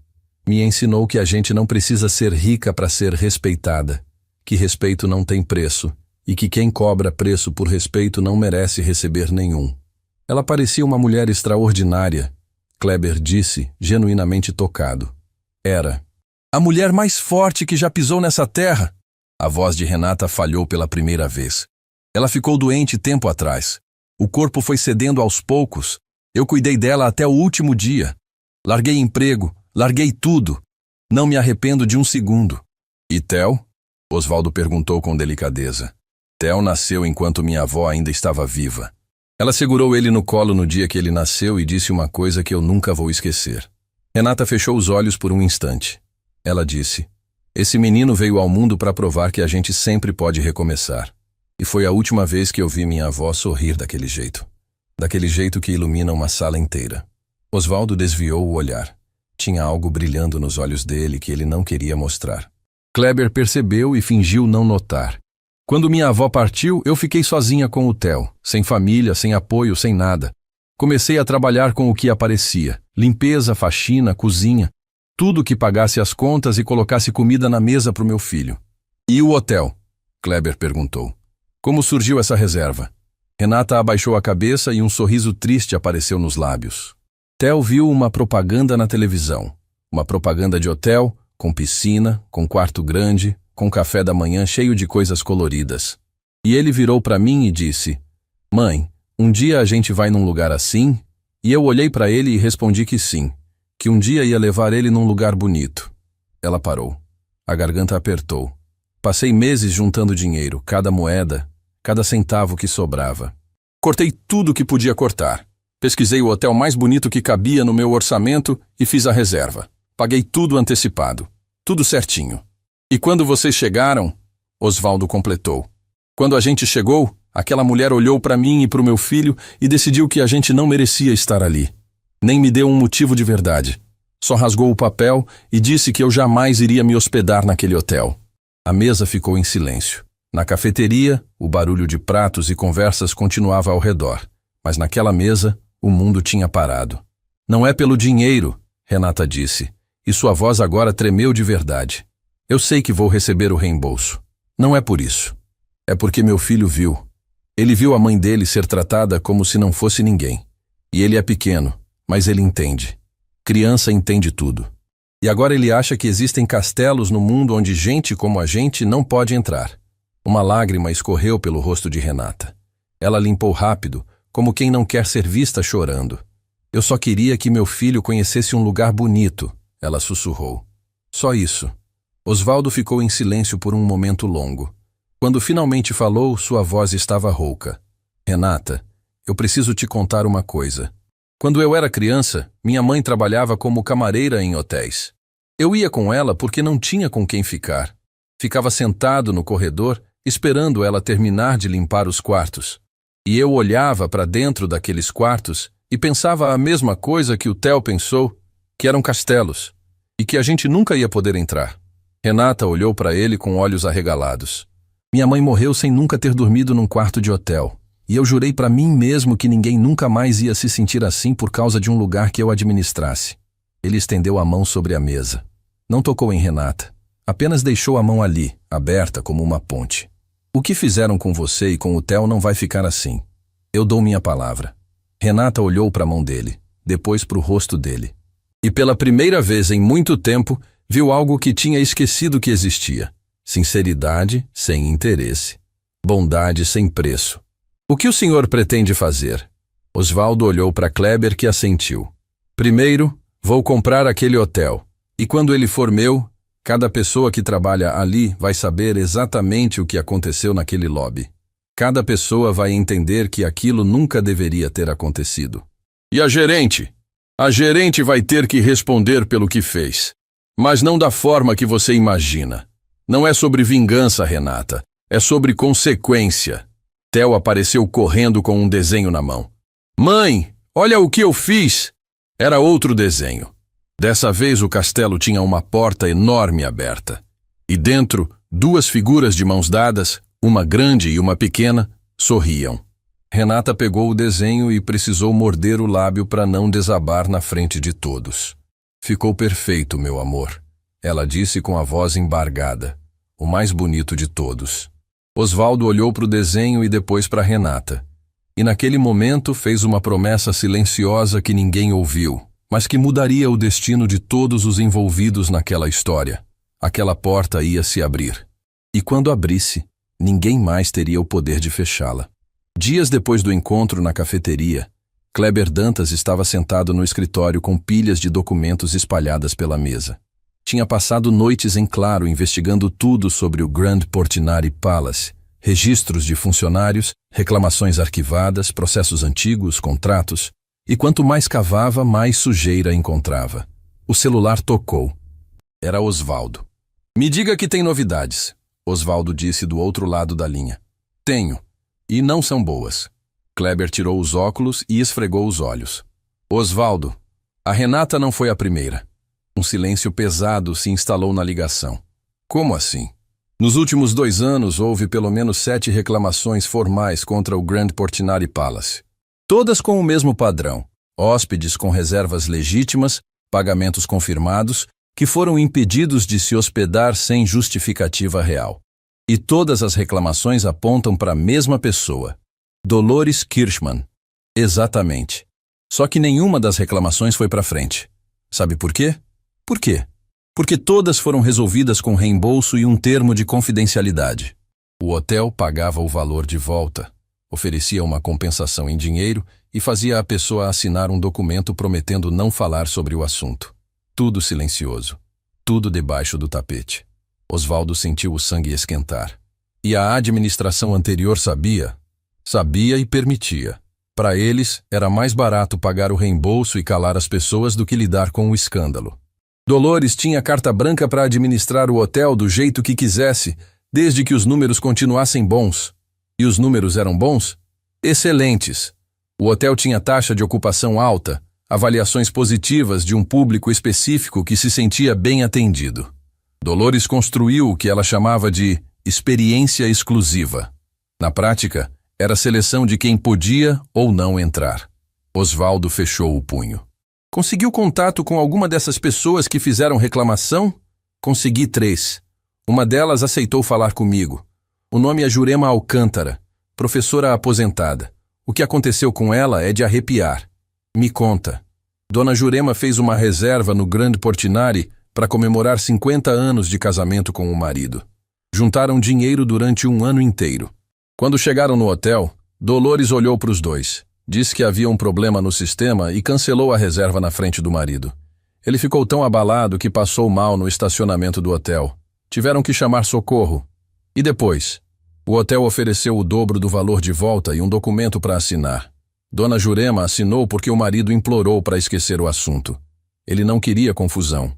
Me ensinou que a gente não precisa ser rica para ser respeitada, que respeito não tem preço e que quem cobra preço por respeito não merece receber nenhum. Ela parecia uma mulher extraordinária, Kleber disse, genuinamente tocado. Era. A mulher mais forte que já pisou nessa terra. A voz de Renata falhou pela primeira vez. Ela ficou doente tempo atrás. O corpo foi cedendo aos poucos. Eu cuidei dela até o último dia. Larguei emprego, larguei tudo. Não me arrependo de um segundo. E Theo? Osvaldo perguntou com delicadeza. Theo nasceu enquanto minha avó ainda estava viva. Ela segurou ele no colo no dia que ele nasceu e disse uma coisa que eu nunca vou esquecer. Renata fechou os olhos por um instante. Ela disse, esse menino veio ao mundo para provar que a gente sempre pode recomeçar. E foi a última vez que eu vi minha avó sorrir daquele jeito. Daquele jeito que ilumina uma sala inteira. Osvaldo desviou o olhar. Tinha algo brilhando nos olhos dele que ele não queria mostrar. Kleber percebeu e fingiu não notar. Quando minha avó partiu, eu fiquei sozinha com o Theo, sem família, sem apoio, sem nada. Comecei a trabalhar com o que aparecia. Limpeza, faxina, cozinha. Tudo que pagasse as contas e colocasse comida na mesa para o meu filho. E o hotel? Kleber perguntou. Como surgiu essa reserva? Renata abaixou a cabeça e um sorriso triste apareceu nos lábios. Theo viu uma propaganda na televisão. Uma propaganda de hotel, com piscina, com quarto grande, com café da manhã cheio de coisas coloridas. E ele virou para mim e disse, mãe, um dia a gente vai num lugar assim? E eu olhei para ele e respondi que sim, que um dia ia levar ele num lugar bonito. Ela parou. A garganta apertou. Passei meses juntando dinheiro, cada moeda, cada centavo que sobrava. Cortei tudo que podia cortar. Pesquisei o hotel mais bonito que cabia no meu orçamento e fiz a reserva. Paguei tudo antecipado. Tudo certinho. E quando vocês chegaram, Osvaldo completou. Quando a gente chegou, aquela mulher olhou para mim e para o meu filho e decidiu que a gente não merecia estar ali. Nem me deu um motivo de verdade. Só rasgou o papel e disse que eu jamais iria me hospedar naquele hotel. A mesa ficou em silêncio. Na cafeteria, o barulho de pratos e conversas continuava ao redor. Mas naquela mesa, o mundo tinha parado. Não é pelo dinheiro, Renata disse, e sua voz agora tremeu de verdade. Eu sei que vou receber o reembolso. Não é por isso. É porque meu filho viu. Ele viu a mãe dele ser tratada como se não fosse ninguém. E ele é pequeno, mas ele entende. Criança entende tudo. E agora ele acha que existem castelos no mundo onde gente como a gente não pode entrar. Uma lágrima escorreu pelo rosto de Renata. Ela limpou rápido, como quem não quer ser vista chorando. Eu só queria que meu filho conhecesse um lugar bonito, ela sussurrou. Só isso. Osvaldo ficou em silêncio por um momento longo. Quando finalmente falou, sua voz estava rouca. Renata, eu preciso te contar uma coisa. Quando eu era criança, minha mãe trabalhava como camareira em hotéis. Eu ia com ela porque não tinha com quem ficar. Ficava sentado no corredor, esperando ela terminar de limpar os quartos. E eu olhava para dentro daqueles quartos e pensava a mesma coisa que o Theo pensou, que eram castelos, e que a gente nunca ia poder entrar. Renata olhou para ele com olhos arregalados. Minha mãe morreu sem nunca ter dormido num quarto de hotel, e eu jurei para mim mesmo que ninguém nunca mais ia se sentir assim por causa de um lugar que eu administrasse. Ele estendeu a mão sobre a mesa. Não tocou em Renata, apenas deixou a mão ali, aberta como uma ponte. O que fizeram com você e com o Theo não vai ficar assim. Eu dou minha palavra. Renata olhou para a mão dele, depois para o rosto dele. E pela primeira vez em muito tempo, viu algo que tinha esquecido que existia. Sinceridade sem interesse. Bondade sem preço. O que o senhor pretende fazer? Osvaldo olhou para Kleber, que assentiu. Primeiro, vou comprar aquele hotel. E quando ele for meu, cada pessoa que trabalha ali vai saber exatamente o que aconteceu naquele lobby. Cada pessoa vai entender que aquilo nunca deveria ter acontecido. E a gerente? A gerente vai ter que responder pelo que fez. Mas não da forma que você imagina. Não é sobre vingança, Renata. É sobre consequência. Theo apareceu correndo com um desenho na mão. Mãe, olha o que eu fiz! Era outro desenho. Dessa vez o castelo tinha uma porta enorme aberta. E dentro, duas figuras de mãos dadas, uma grande e uma pequena, sorriam. Renata pegou o desenho e precisou morder o lábio para não desabar na frente de todos. Ficou perfeito, meu amor, ela disse com a voz embargada. O mais bonito de todos. Osvaldo olhou para o desenho e depois para Renata. E naquele momento fez uma promessa silenciosa que ninguém ouviu, mas que mudaria o destino de todos os envolvidos naquela história. Aquela porta ia se abrir. E quando abrisse, ninguém mais teria o poder de fechá-la. Dias depois do encontro na cafeteria, Kleber Dantas estava sentado no escritório com pilhas de documentos espalhadas pela mesa. Tinha passado noites em claro investigando tudo sobre o Grand Portinari Palace, registros de funcionários, reclamações arquivadas, processos antigos, contratos, e quanto mais cavava, mais sujeira encontrava. O celular tocou. Era Osvaldo. Me diga que tem novidades, Osvaldo disse do outro lado da linha. Tenho. E não são boas. Kleber tirou os óculos e esfregou os olhos. Osvaldo, a Renata não foi a primeira. Um silêncio pesado se instalou na ligação. Como assim? Nos últimos 2 anos houve pelo menos 7 reclamações formais contra o Grand Portinari Palace. Todas com o mesmo padrão. Hóspedes com reservas legítimas, pagamentos confirmados, que foram impedidos de se hospedar sem justificativa real. E todas as reclamações apontam para a mesma pessoa. Dolores Kirschmann. Exatamente. Só que nenhuma das reclamações foi para frente. Sabe por quê? Por quê? Porque todas foram resolvidas com reembolso e um termo de confidencialidade. O hotel pagava o valor de volta, oferecia uma compensação em dinheiro e fazia a pessoa assinar um documento prometendo não falar sobre o assunto. Tudo silencioso. Tudo debaixo do tapete. Osvaldo sentiu o sangue esquentar. E a administração anterior sabia? Sabia e permitia. Para eles, era mais barato pagar o reembolso e calar as pessoas do que lidar com o escândalo. Dolores tinha carta branca para administrar o hotel do jeito que quisesse, desde que os números continuassem bons. E os números eram bons? Excelentes. O hotel tinha taxa de ocupação alta, avaliações positivas de um público específico que se sentia bem atendido. Dolores construiu o que ela chamava de experiência exclusiva. Na prática, era a seleção de quem podia ou não entrar. Osvaldo fechou o punho. Conseguiu contato com alguma dessas pessoas que fizeram reclamação? Consegui 3. Uma delas aceitou falar comigo. O nome é Jurema Alcântara, professora aposentada. O que aconteceu com ela é de arrepiar. Me conta. Dona Jurema fez uma reserva no Grand Portinari para comemorar 50 anos de casamento com o marido. Juntaram dinheiro durante um ano inteiro. Quando chegaram no hotel, Dolores olhou para os dois. Disse que havia um problema no sistema e cancelou a reserva na frente do marido. Ele ficou tão abalado que passou mal no estacionamento do hotel. Tiveram que chamar socorro. E depois? O hotel ofereceu o dobro do valor de volta e um documento para assinar. Dona Jurema assinou porque o marido implorou para esquecer o assunto. Ele não queria confusão.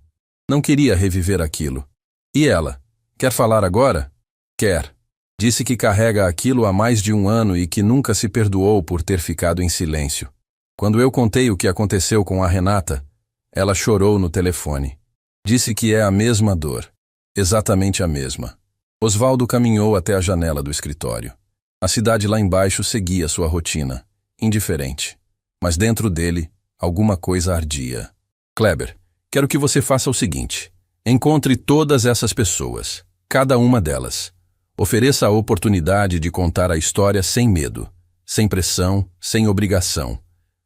Não queria reviver aquilo. E ela? Quer falar agora? Quer. Disse que carrega aquilo há mais de um ano e que nunca se perdoou por ter ficado em silêncio. Quando eu contei o que aconteceu com a Renata, ela chorou no telefone. Disse que é a mesma dor. Exatamente a mesma. Osvaldo caminhou até a janela do escritório. A cidade lá embaixo seguia sua rotina, indiferente. Mas dentro dele, alguma coisa ardia. Kleber, quero que você faça o seguinte. Encontre todas essas pessoas, cada uma delas. Ofereça a oportunidade de contar a história sem medo, sem pressão, sem obrigação.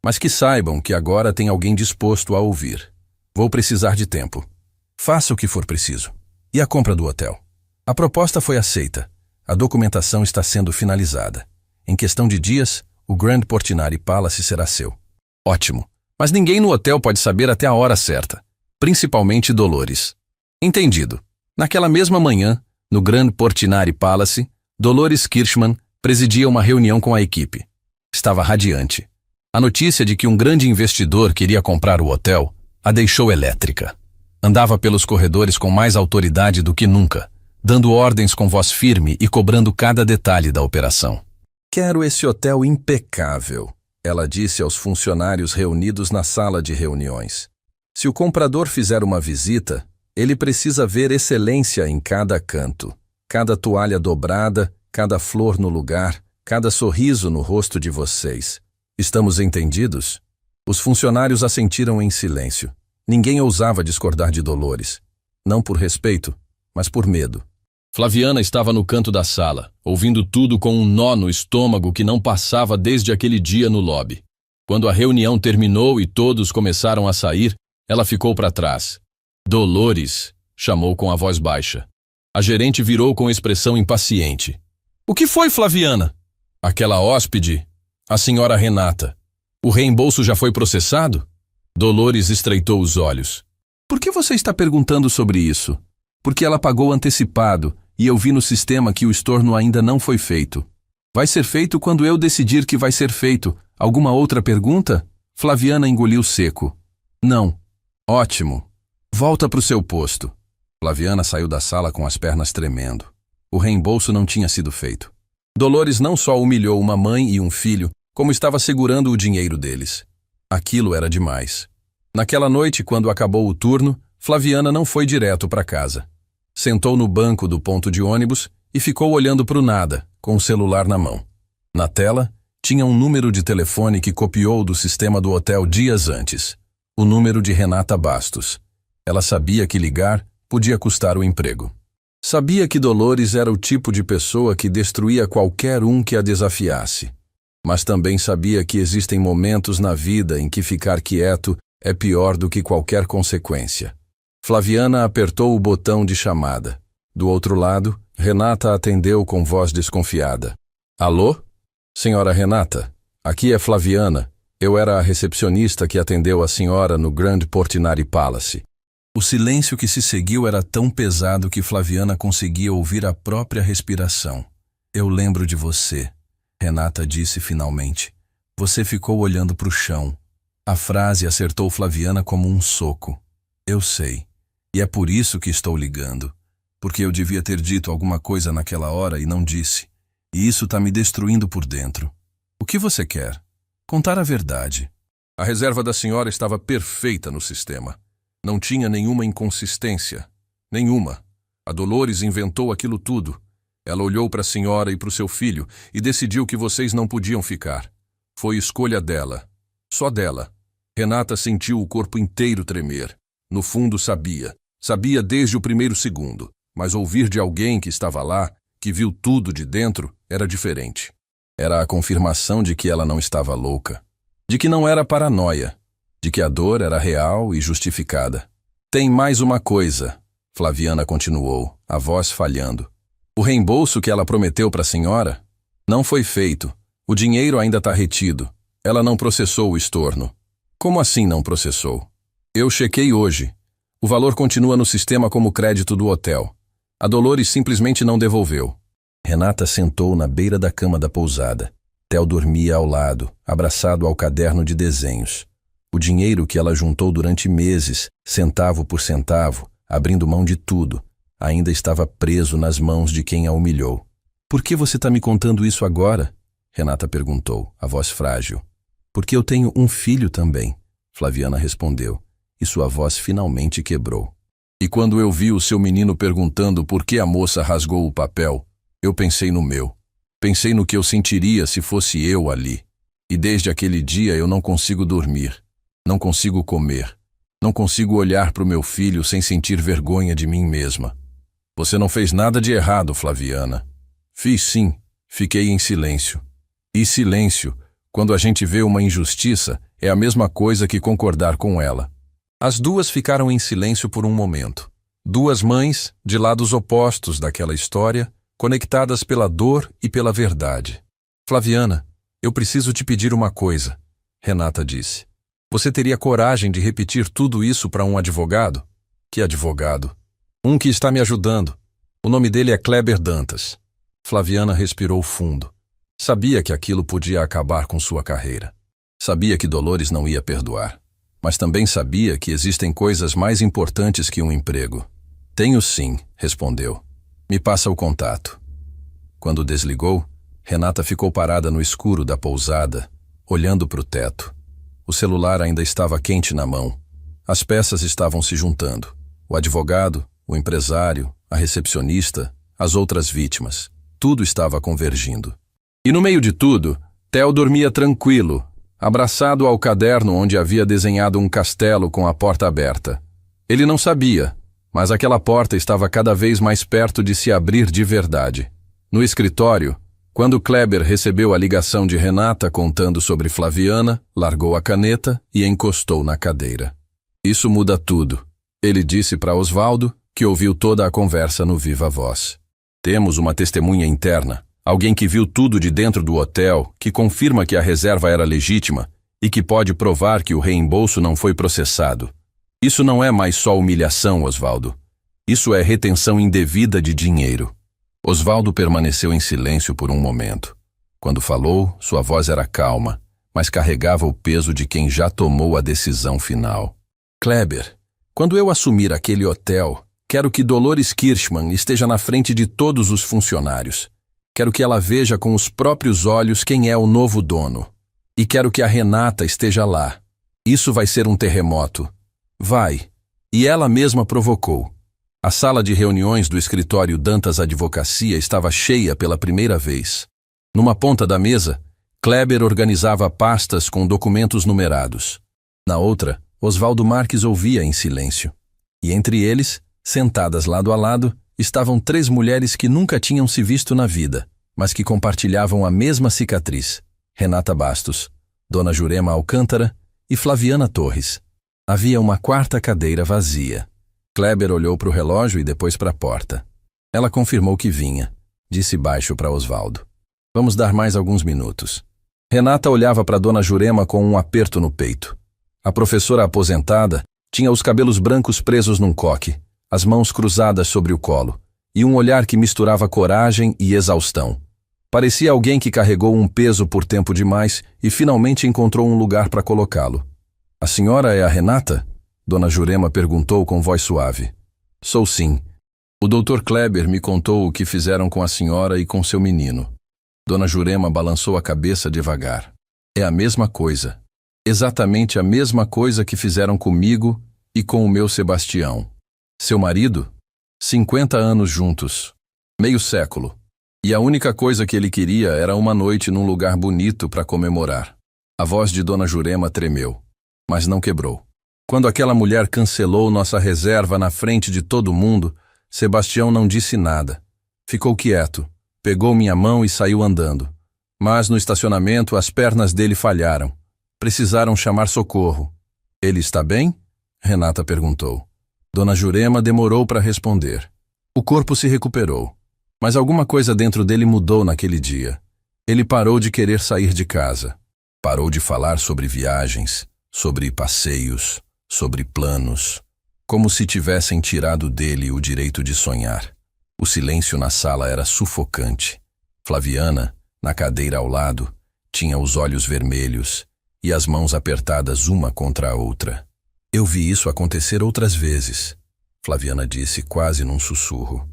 Mas que saibam que agora tem alguém disposto a ouvir. Vou precisar de tempo. Faça o que for preciso. E a compra do hotel? A proposta foi aceita. A documentação está sendo finalizada. Em questão de dias, o Grand Portinari Palace será seu. Ótimo. Mas ninguém no hotel pode saber até a hora certa. Principalmente Dolores. Entendido. Naquela mesma manhã, no Grand Portinari Palace, Dolores Kirschmann presidia uma reunião com a equipe. Estava radiante. A notícia de que um grande investidor queria comprar o hotel a deixou elétrica. Andava pelos corredores com mais autoridade do que nunca, dando ordens com voz firme e cobrando cada detalhe da operação. Quero esse hotel impecável, ela disse aos funcionários reunidos na sala de reuniões. Se o comprador fizer uma visita, ele precisa ver excelência em cada canto, cada toalha dobrada, cada flor no lugar, cada sorriso no rosto de vocês. Estamos entendidos? Os funcionários assentiram em silêncio. Ninguém ousava discordar de Dolores. Não por respeito, mas por medo. Flaviana estava no canto da sala, ouvindo tudo com um nó no estômago que não passava desde aquele dia no lobby. Quando a reunião terminou e todos começaram a sair, ela ficou para trás. Dolores, chamou com a voz baixa. A gerente virou com expressão impaciente. O que foi, Flaviana? Aquela hóspede, a senhora Renata. O reembolso já foi processado? Dolores estreitou os olhos. Por que você está perguntando sobre isso? Porque ela pagou antecipado e eu vi no sistema que o estorno ainda não foi feito. Vai ser feito quando eu decidir que vai ser feito. Alguma outra pergunta? Flaviana engoliu seco. Não. Ótimo. Volta para o seu posto. Flaviana saiu da sala com as pernas tremendo. O reembolso não tinha sido feito. Dolores não só humilhou uma mãe e um filho, como estava segurando o dinheiro deles. Aquilo era demais. Naquela noite, quando acabou o turno, Flaviana não foi direto para casa. Sentou no banco do ponto de ônibus e ficou olhando para o nada, com o celular na mão. Na tela, tinha um número de telefone que copiou do sistema do hotel dias antes. O número de Renata Bastos. Ela sabia que ligar podia custar o emprego. Sabia que Dolores era o tipo de pessoa que destruía qualquer um que a desafiasse. Mas também sabia que existem momentos na vida em que ficar quieto é pior do que qualquer consequência. Flaviana apertou o botão de chamada. Do outro lado, Renata atendeu com voz desconfiada. Alô? Senhora Renata, aqui é Flaviana. Eu era a recepcionista que atendeu a senhora no Grand Portinari Palace. O silêncio que se seguiu era tão pesado que Flaviana conseguia ouvir a própria respiração. Eu lembro de você, Renata disse finalmente. Você ficou olhando para o chão. A frase acertou Flaviana como um soco. Eu sei. E é por isso que estou ligando. Porque eu devia ter dito alguma coisa naquela hora e não disse. E isso está me destruindo por dentro. O que você quer? Contar a verdade. A reserva da senhora estava perfeita no sistema. Não tinha nenhuma inconsistência. Nenhuma. A Dolores inventou aquilo tudo. Ela olhou para a senhora e para o seu filho e decidiu que vocês não podiam ficar. Foi escolha dela. Só dela. Renata sentiu o corpo inteiro tremer. No fundo sabia desde o primeiro segundo, mas ouvir de alguém que estava lá, que viu tudo de dentro, era diferente. Era a confirmação de que ela não estava louca, de que não era paranoia, de que a dor era real e justificada. Tem mais uma coisa, Flaviana continuou, a voz falhando. O reembolso que ela prometeu para a senhora não foi feito. O dinheiro ainda está retido. Ela não processou o estorno. Como assim não processou? Eu chequei hoje. O valor continua no sistema como crédito do hotel. A Dolores simplesmente não devolveu. Renata sentou na beira da cama da pousada. Theo dormia ao lado, abraçado ao caderno de desenhos. O dinheiro que ela juntou durante meses, centavo por centavo, abrindo mão de tudo, ainda estava preso nas mãos de quem a humilhou. Por que você está me contando isso agora? Renata perguntou, a voz frágil. Porque eu tenho um filho também, Flaviana respondeu, e sua voz finalmente quebrou. E quando eu vi o seu menino perguntando por que a moça rasgou o papel, eu pensei no meu. Pensei no que eu sentiria se fosse eu ali. E desde aquele dia eu não consigo dormir, não consigo comer, não consigo olhar para o meu filho sem sentir vergonha de mim mesma. Você não fez nada de errado, Flaviana. Fiz sim, fiquei em silêncio. E silêncio, quando a gente vê uma injustiça, é a mesma coisa que concordar com ela. As duas ficaram em silêncio por um momento. Duas mães, de lados opostos daquela história, conectadas pela dor e pela verdade. Flaviana, eu preciso te pedir uma coisa, Renata disse. Você teria coragem de repetir tudo isso para um advogado? Que advogado? Um que está me ajudando. O nome dele é Kleber Dantas. Flaviana respirou fundo. Sabia que aquilo podia acabar com sua carreira. Sabia que Dolores não ia perdoar. Mas também sabia que existem coisas mais importantes que um emprego. Tenho sim, respondeu. Me passa o contato. Quando desligou, Renata ficou parada no escuro da pousada, olhando para o teto. O celular ainda estava quente na mão. As peças estavam se juntando. O advogado, o empresário, a recepcionista, as outras vítimas. Tudo estava convergindo. E no meio de tudo, Theo dormia tranquilo, abraçado ao caderno onde havia desenhado um castelo com a porta aberta. Ele não sabia, mas aquela porta estava cada vez mais perto de se abrir de verdade. No escritório, quando Kleber recebeu a ligação de Renata contando sobre Flaviana, largou a caneta e encostou na cadeira. Isso muda tudo, ele disse para Osvaldo, que ouviu toda a conversa no viva voz. Temos uma testemunha interna, alguém que viu tudo de dentro do hotel, que confirma que a reserva era legítima e que pode provar que o reembolso não foi processado. Isso não é mais só humilhação, Osvaldo. Isso é retenção indevida de dinheiro. Osvaldo permaneceu em silêncio por um momento. Quando falou, sua voz era calma, mas carregava o peso de quem já tomou a decisão final. Kleber, quando eu assumir aquele hotel, quero que Dolores Kirschmann esteja na frente de todos os funcionários. Quero que ela veja com os próprios olhos quem é o novo dono. E quero que a Renata esteja lá. Isso vai ser um terremoto. Vai. E ela mesma provocou. A sala de reuniões do escritório Dantas Advocacia estava cheia pela primeira vez. Numa ponta da mesa, Kleber organizava pastas com documentos numerados. Na outra, Osvaldo Marques ouvia em silêncio. E entre eles, sentadas lado a lado, estavam 3 mulheres que nunca tinham se visto na vida, mas que compartilhavam a mesma cicatriz. Renata Bastos, Dona Jurema Alcântara e Flaviana Torres. Havia uma 4ª cadeira vazia. Kleber olhou para o relógio e depois para a porta. Ela confirmou que vinha. Disse baixo para Osvaldo. Vamos dar mais alguns minutos. Renata olhava para Dona Jurema com um aperto no peito. A professora aposentada tinha os cabelos brancos presos num coque, as mãos cruzadas sobre o colo, e um olhar que misturava coragem e exaustão. Parecia alguém que carregou um peso por tempo demais e finalmente encontrou um lugar para colocá-lo. A senhora é a Renata? Dona Jurema perguntou com voz suave. Sou sim. O Dr. Kleber me contou o que fizeram com a senhora e com seu menino. Dona Jurema balançou a cabeça devagar. É a mesma coisa. Exatamente a mesma coisa que fizeram comigo e com o meu Sebastião. Seu marido? 50 anos juntos. Meio século. E a única coisa que ele queria era uma noite num lugar bonito para comemorar. A voz de Dona Jurema tremeu. mas não quebrou. Quando aquela mulher cancelou nossa reserva na frente de todo mundo, Sebastião não disse nada. Ficou quieto, pegou minha mão e saiu andando. Mas no estacionamento as pernas dele falharam. Precisaram chamar socorro. Ele está bem? Renata perguntou. Dona Jurema demorou para responder. O corpo se recuperou, mas alguma coisa dentro dele mudou naquele dia. Ele parou de querer sair de casa. Parou de falar sobre viagens, sobre passeios, sobre planos, como se tivessem tirado dele o direito de sonhar. O silêncio na sala era sufocante. Flaviana, na cadeira ao lado, tinha os olhos vermelhos e as mãos apertadas uma contra a outra. Eu vi isso acontecer outras vezes, Flaviana disse quase num sussurro.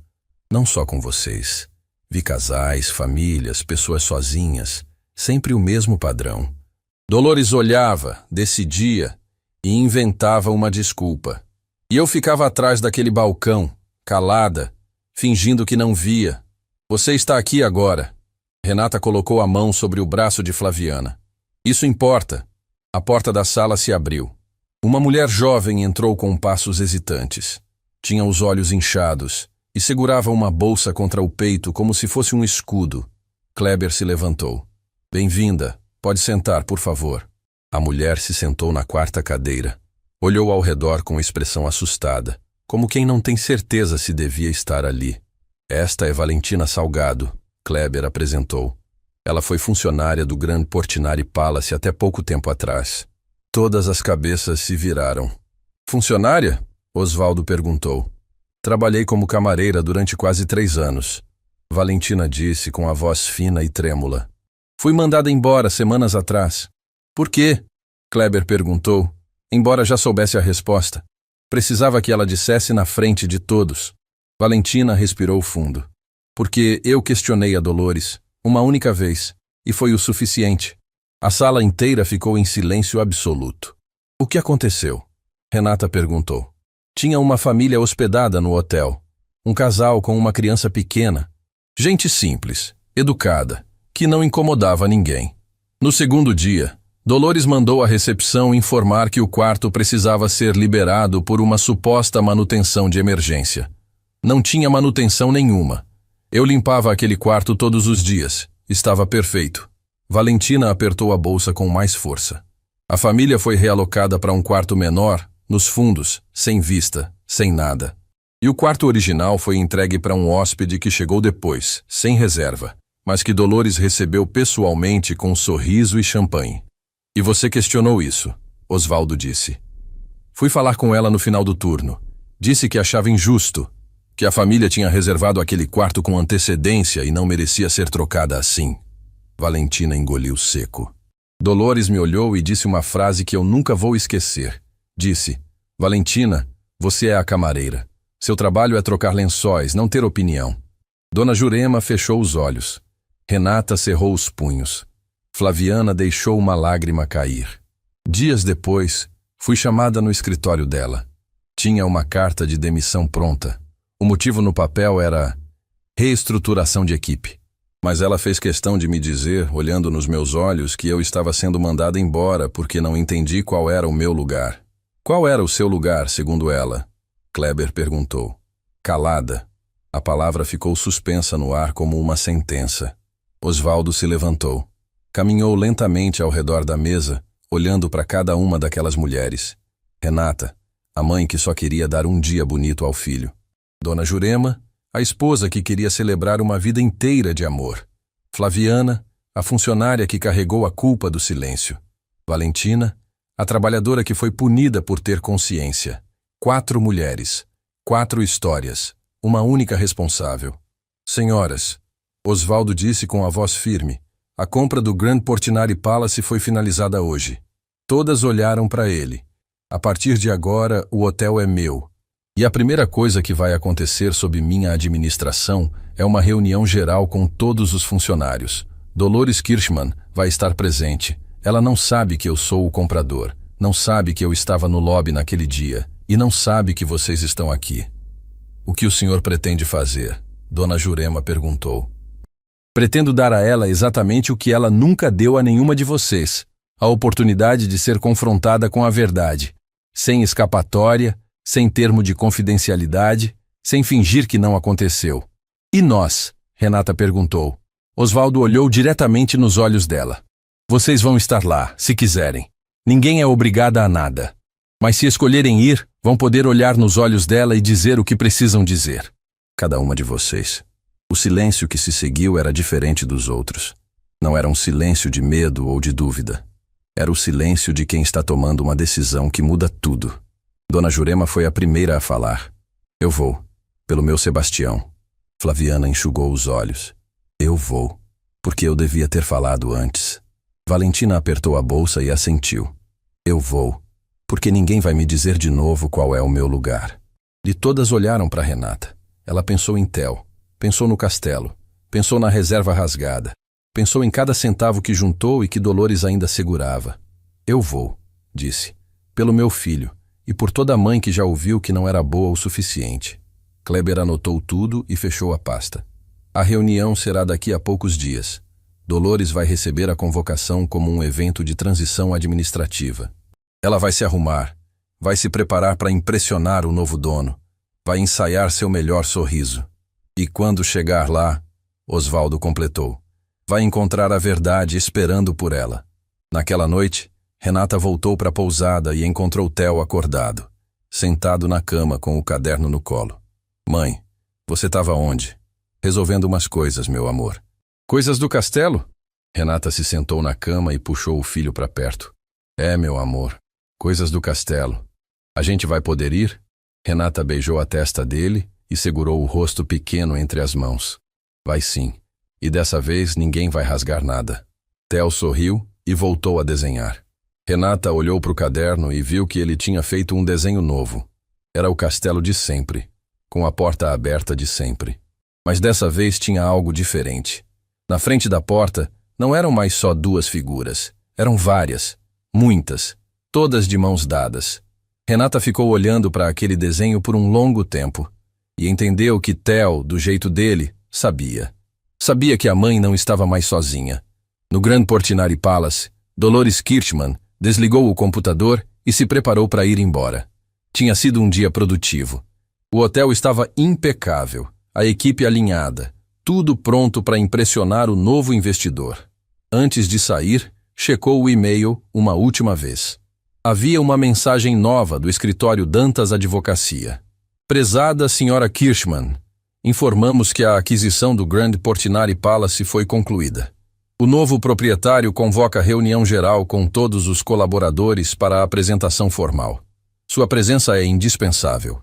Não só com vocês. Vi casais, famílias, pessoas sozinhas, sempre o mesmo padrão. Dolores olhava, decidia e inventava uma desculpa. E eu ficava atrás daquele balcão, calada, fingindo que não via. Você está aqui agora. Renata colocou a mão sobre o braço de Flaviana. Isso importa. A porta da sala se abriu. Uma mulher jovem entrou com passos hesitantes. Tinha os olhos inchados e segurava uma bolsa contra o peito como se fosse um escudo. Kleber se levantou. Bem-vinda. Pode sentar, por favor. A mulher se sentou na quarta cadeira. Olhou ao redor com expressão assustada, como quem não tem certeza se devia estar ali. Esta é Valentina Salgado, Kleber apresentou. Ela foi funcionária do Grand Portinari Palace até pouco tempo atrás. Todas as cabeças se viraram. Funcionária? Osvaldo perguntou. Trabalhei como camareira durante quase 3 anos. Valentina disse com a voz fina e trêmula. Fui mandada embora semanas atrás. Por quê? Kleber perguntou, embora já soubesse a resposta. Precisava que ela dissesse na frente de todos. Valentina respirou fundo. Porque eu questionei a Dolores, uma única vez, e foi o suficiente. A sala inteira ficou em silêncio absoluto. O que aconteceu? Renata perguntou. Tinha uma família hospedada no hotel. Um casal com uma criança pequena. Gente simples, educada, que não incomodava ninguém. No segundo dia, Dolores mandou à recepção informar que o quarto precisava ser liberado por uma suposta manutenção de emergência. Não tinha manutenção nenhuma. Eu limpava aquele quarto todos os dias. Estava perfeito. Valentina apertou a bolsa com mais força. A família foi realocada para um quarto menor, nos fundos, sem vista, sem nada. E o quarto original foi entregue para um hóspede que chegou depois, sem reserva, mas que Dolores recebeu pessoalmente com sorriso e champanhe. E você questionou isso, Osvaldo disse. Fui falar com ela no final do turno. Disse que achava injusto, que a família tinha reservado aquele quarto com antecedência e não merecia ser trocada assim. Valentina engoliu seco. Dolores me olhou e disse uma frase que eu nunca vou esquecer. Disse, Valentina, você é a camareira. Seu trabalho é trocar lençóis, não ter opinião. Dona Jurema fechou os olhos. Renata cerrou os punhos. Flaviana deixou uma lágrima cair. Dias depois, fui chamada no escritório dela. Tinha uma carta de demissão pronta. O motivo no papel era reestruturação de equipe. Mas ela fez questão de me dizer, olhando nos meus olhos, que eu estava sendo mandada embora porque não entendi qual era o meu lugar. Qual era o seu lugar, segundo ela? Kleber perguntou. Calada. A palavra ficou suspensa no ar como uma sentença. Osvaldo se levantou. Caminhou lentamente ao redor da mesa, olhando para cada uma daquelas mulheres. Renata, a mãe que só queria dar um dia bonito ao filho. Dona Jurema, a esposa que queria celebrar uma vida inteira de amor. Flaviana, a funcionária que carregou a culpa do silêncio. Valentina, a trabalhadora que foi punida por ter consciência. 4 mulheres, 4 histórias, uma única responsável. Senhoras, Osvaldo disse com a voz firme, a compra do Grand Portinari Palace foi finalizada hoje. Todas olharam para ele. A partir de agora, o hotel é meu. E a primeira coisa que vai acontecer sob minha administração é uma reunião geral com todos os funcionários. Dolores Kirschmann vai estar presente. Ela não sabe que eu sou o comprador, não sabe que eu estava no lobby naquele dia e não sabe que vocês estão aqui. O que o senhor pretende fazer? Dona Jurema perguntou. Pretendo dar a ela exatamente o que ela nunca deu a nenhuma de vocês, a oportunidade de ser confrontada com a verdade, sem escapatória, sem termo de confidencialidade, sem fingir que não aconteceu. E nós? Renata perguntou. Osvaldo olhou diretamente nos olhos dela. Vocês vão estar lá, se quiserem. Ninguém é obrigada a nada. Mas se escolherem ir, vão poder olhar nos olhos dela e dizer o que precisam dizer. Cada uma de vocês. O silêncio que se seguiu era diferente dos outros. Não era um silêncio de medo ou de dúvida. Era o silêncio de quem está tomando uma decisão que muda tudo. Dona Jurema foi a primeira a falar. Eu vou, pelo meu Sebastião. Flaviana enxugou os olhos. Eu vou, porque eu devia ter falado antes. Valentina apertou a bolsa e assentiu. Eu vou, porque ninguém vai me dizer de novo qual é o meu lugar. E todas olharam para Renata. Ela pensou em Theo, pensou no castelo, pensou na reserva rasgada, pensou em cada centavo que juntou e que Dolores ainda segurava. Eu vou, disse, pelo meu filho e por toda a mãe que já ouviu que não era boa o suficiente. Kleber anotou tudo e fechou a pasta. A reunião será daqui a poucos dias. Dolores vai receber a convocação como um evento de transição administrativa. Ela vai se arrumar, vai se preparar para impressionar o novo dono, vai ensaiar seu melhor sorriso. E quando chegar lá, Osvaldo completou, vai encontrar a verdade esperando por ela. Naquela noite, Renata voltou para a pousada e encontrou Theo acordado, sentado na cama com o caderno no colo. Mãe, você estava onde? Resolvendo umas coisas, meu amor. Coisas do castelo? Renata se sentou na cama e puxou o filho para perto. É, meu amor, coisas do castelo. A gente vai poder ir? Renata beijou a testa dele e segurou o rosto pequeno entre as mãos. Vai sim, e dessa vez ninguém vai rasgar nada. Theo sorriu e voltou a desenhar. Renata olhou para o caderno e viu que ele tinha feito um desenho novo. Era o castelo de sempre, com a porta aberta de sempre. Mas dessa vez tinha algo diferente. Na frente da porta não eram mais só duas figuras, eram várias, muitas, todas de mãos dadas. Renata ficou olhando para aquele desenho por um longo tempo e entendeu que Theo, do jeito dele, sabia. Sabia que a mãe não estava mais sozinha. No Grand Portinari Palace, Dolores Kirchmann desligou o computador e se preparou para ir embora. Tinha sido um dia produtivo. O hotel estava impecável, a equipe alinhada, tudo pronto para impressionar o novo investidor. Antes de sair, checou o e-mail uma última vez. Havia uma mensagem nova do escritório Dantas Advocacia. Prezada senhora Kirchmann, informamos que a aquisição do Grand Portinari Palace foi concluída. O novo proprietário convoca reunião geral com todos os colaboradores para a apresentação formal. Sua presença é indispensável.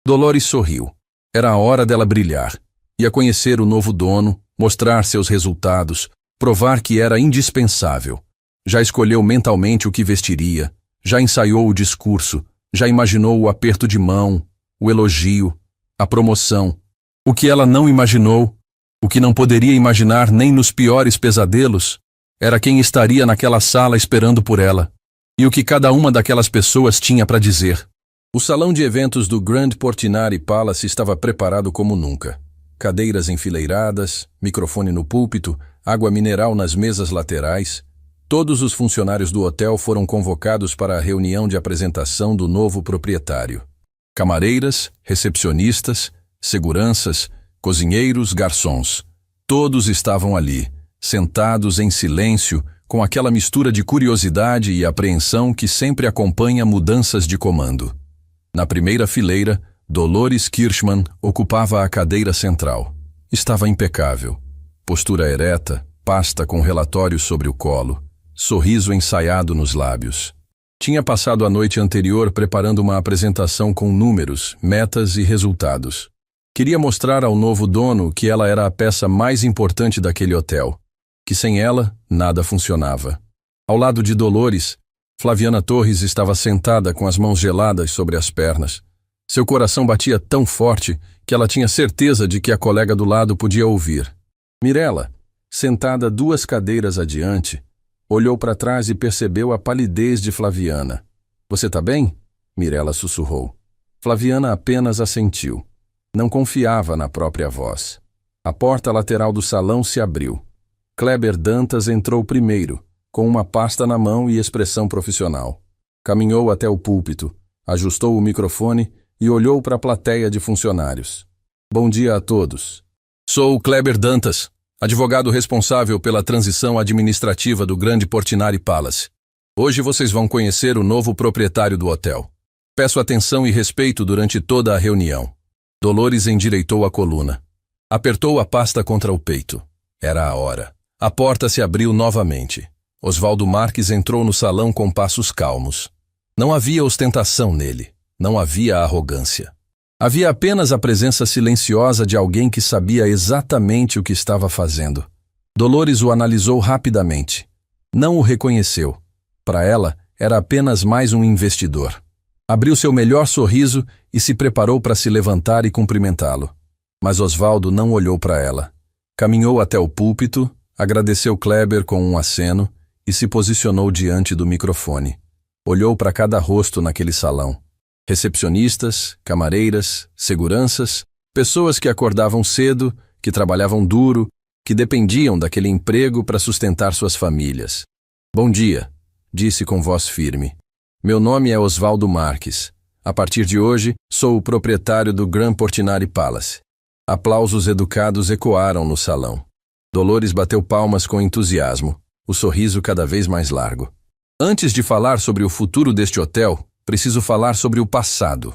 Dolores sorriu. Era a hora dela brilhar. Ia conhecer o novo dono, mostrar seus resultados, provar que era indispensável. Já escolheu mentalmente o que vestiria, já ensaiou o discurso, já imaginou o aperto de mão, o elogio, a promoção. O que ela não imaginou, o que não poderia imaginar nem nos piores pesadelos, era quem estaria naquela sala esperando por ela, e o que cada uma daquelas pessoas tinha para dizer. O salão de eventos do Grand Portinari Palace estava preparado como nunca. Cadeiras enfileiradas, microfone no púlpito, água mineral nas mesas laterais. Todos os funcionários do hotel foram convocados para a reunião de apresentação do novo proprietário. Camareiras, recepcionistas, seguranças, cozinheiros, garçons. Todos estavam ali, sentados em silêncio, com aquela mistura de curiosidade e apreensão que sempre acompanha mudanças de comando. Na primeira fileira, Dolores Kirchmann ocupava a cadeira central. Estava impecável. Postura ereta, pasta com relatório sobre o colo, sorriso ensaiado nos lábios. Tinha passado a noite anterior preparando uma apresentação com números, metas e resultados. Queria mostrar ao novo dono que ela era a peça mais importante daquele hotel, que sem ela nada funcionava. Ao lado de Dolores, Flaviana Torres estava sentada com as mãos geladas sobre as pernas. Seu coração batia tão forte que ela tinha certeza de que a colega do lado podia ouvir. Mirella, sentada 2 cadeiras adiante, olhou para trás e percebeu a palidez de Flaviana. Você tá bem? Mirella sussurrou. Flaviana apenas assentiu. Não confiava na própria voz. A porta lateral do salão se abriu. Kleber Dantas entrou primeiro, com uma pasta na mão e expressão profissional. Caminhou até o púlpito, ajustou o microfone e olhou para a plateia de funcionários. Bom dia a todos. Sou Kleber Dantas, advogado responsável pela transição administrativa do Grand Portinari Palace. Hoje vocês vão conhecer o novo proprietário do hotel. Peço atenção e respeito durante toda a reunião. Dolores endireitou a coluna. Apertou a pasta contra o peito. Era a hora. A porta se abriu novamente. Oswaldo Marques entrou no salão com passos calmos. Não havia ostentação nele. Não havia arrogância. Havia apenas a presença silenciosa de alguém que sabia exatamente o que estava fazendo. Dolores o analisou rapidamente. Não o reconheceu. Para ela, era apenas mais um investidor. Abriu seu melhor sorriso e se preparou para se levantar e cumprimentá-lo. Mas Oswaldo não olhou para ela. Caminhou até o púlpito, agradeceu Kleber com um aceno e se posicionou diante do microfone. Olhou para cada rosto naquele salão. Recepcionistas, camareiras, seguranças, pessoas que acordavam cedo, que trabalhavam duro, que dependiam daquele emprego para sustentar suas famílias. Bom dia, disse com voz firme. Meu nome é Oswaldo Marques. A partir de hoje, sou o proprietário do Grand Portinari Palace. Aplausos educados ecoaram no salão. Dolores bateu palmas com entusiasmo, o sorriso cada vez mais largo. Antes de falar sobre o futuro deste hotel, preciso falar sobre o passado.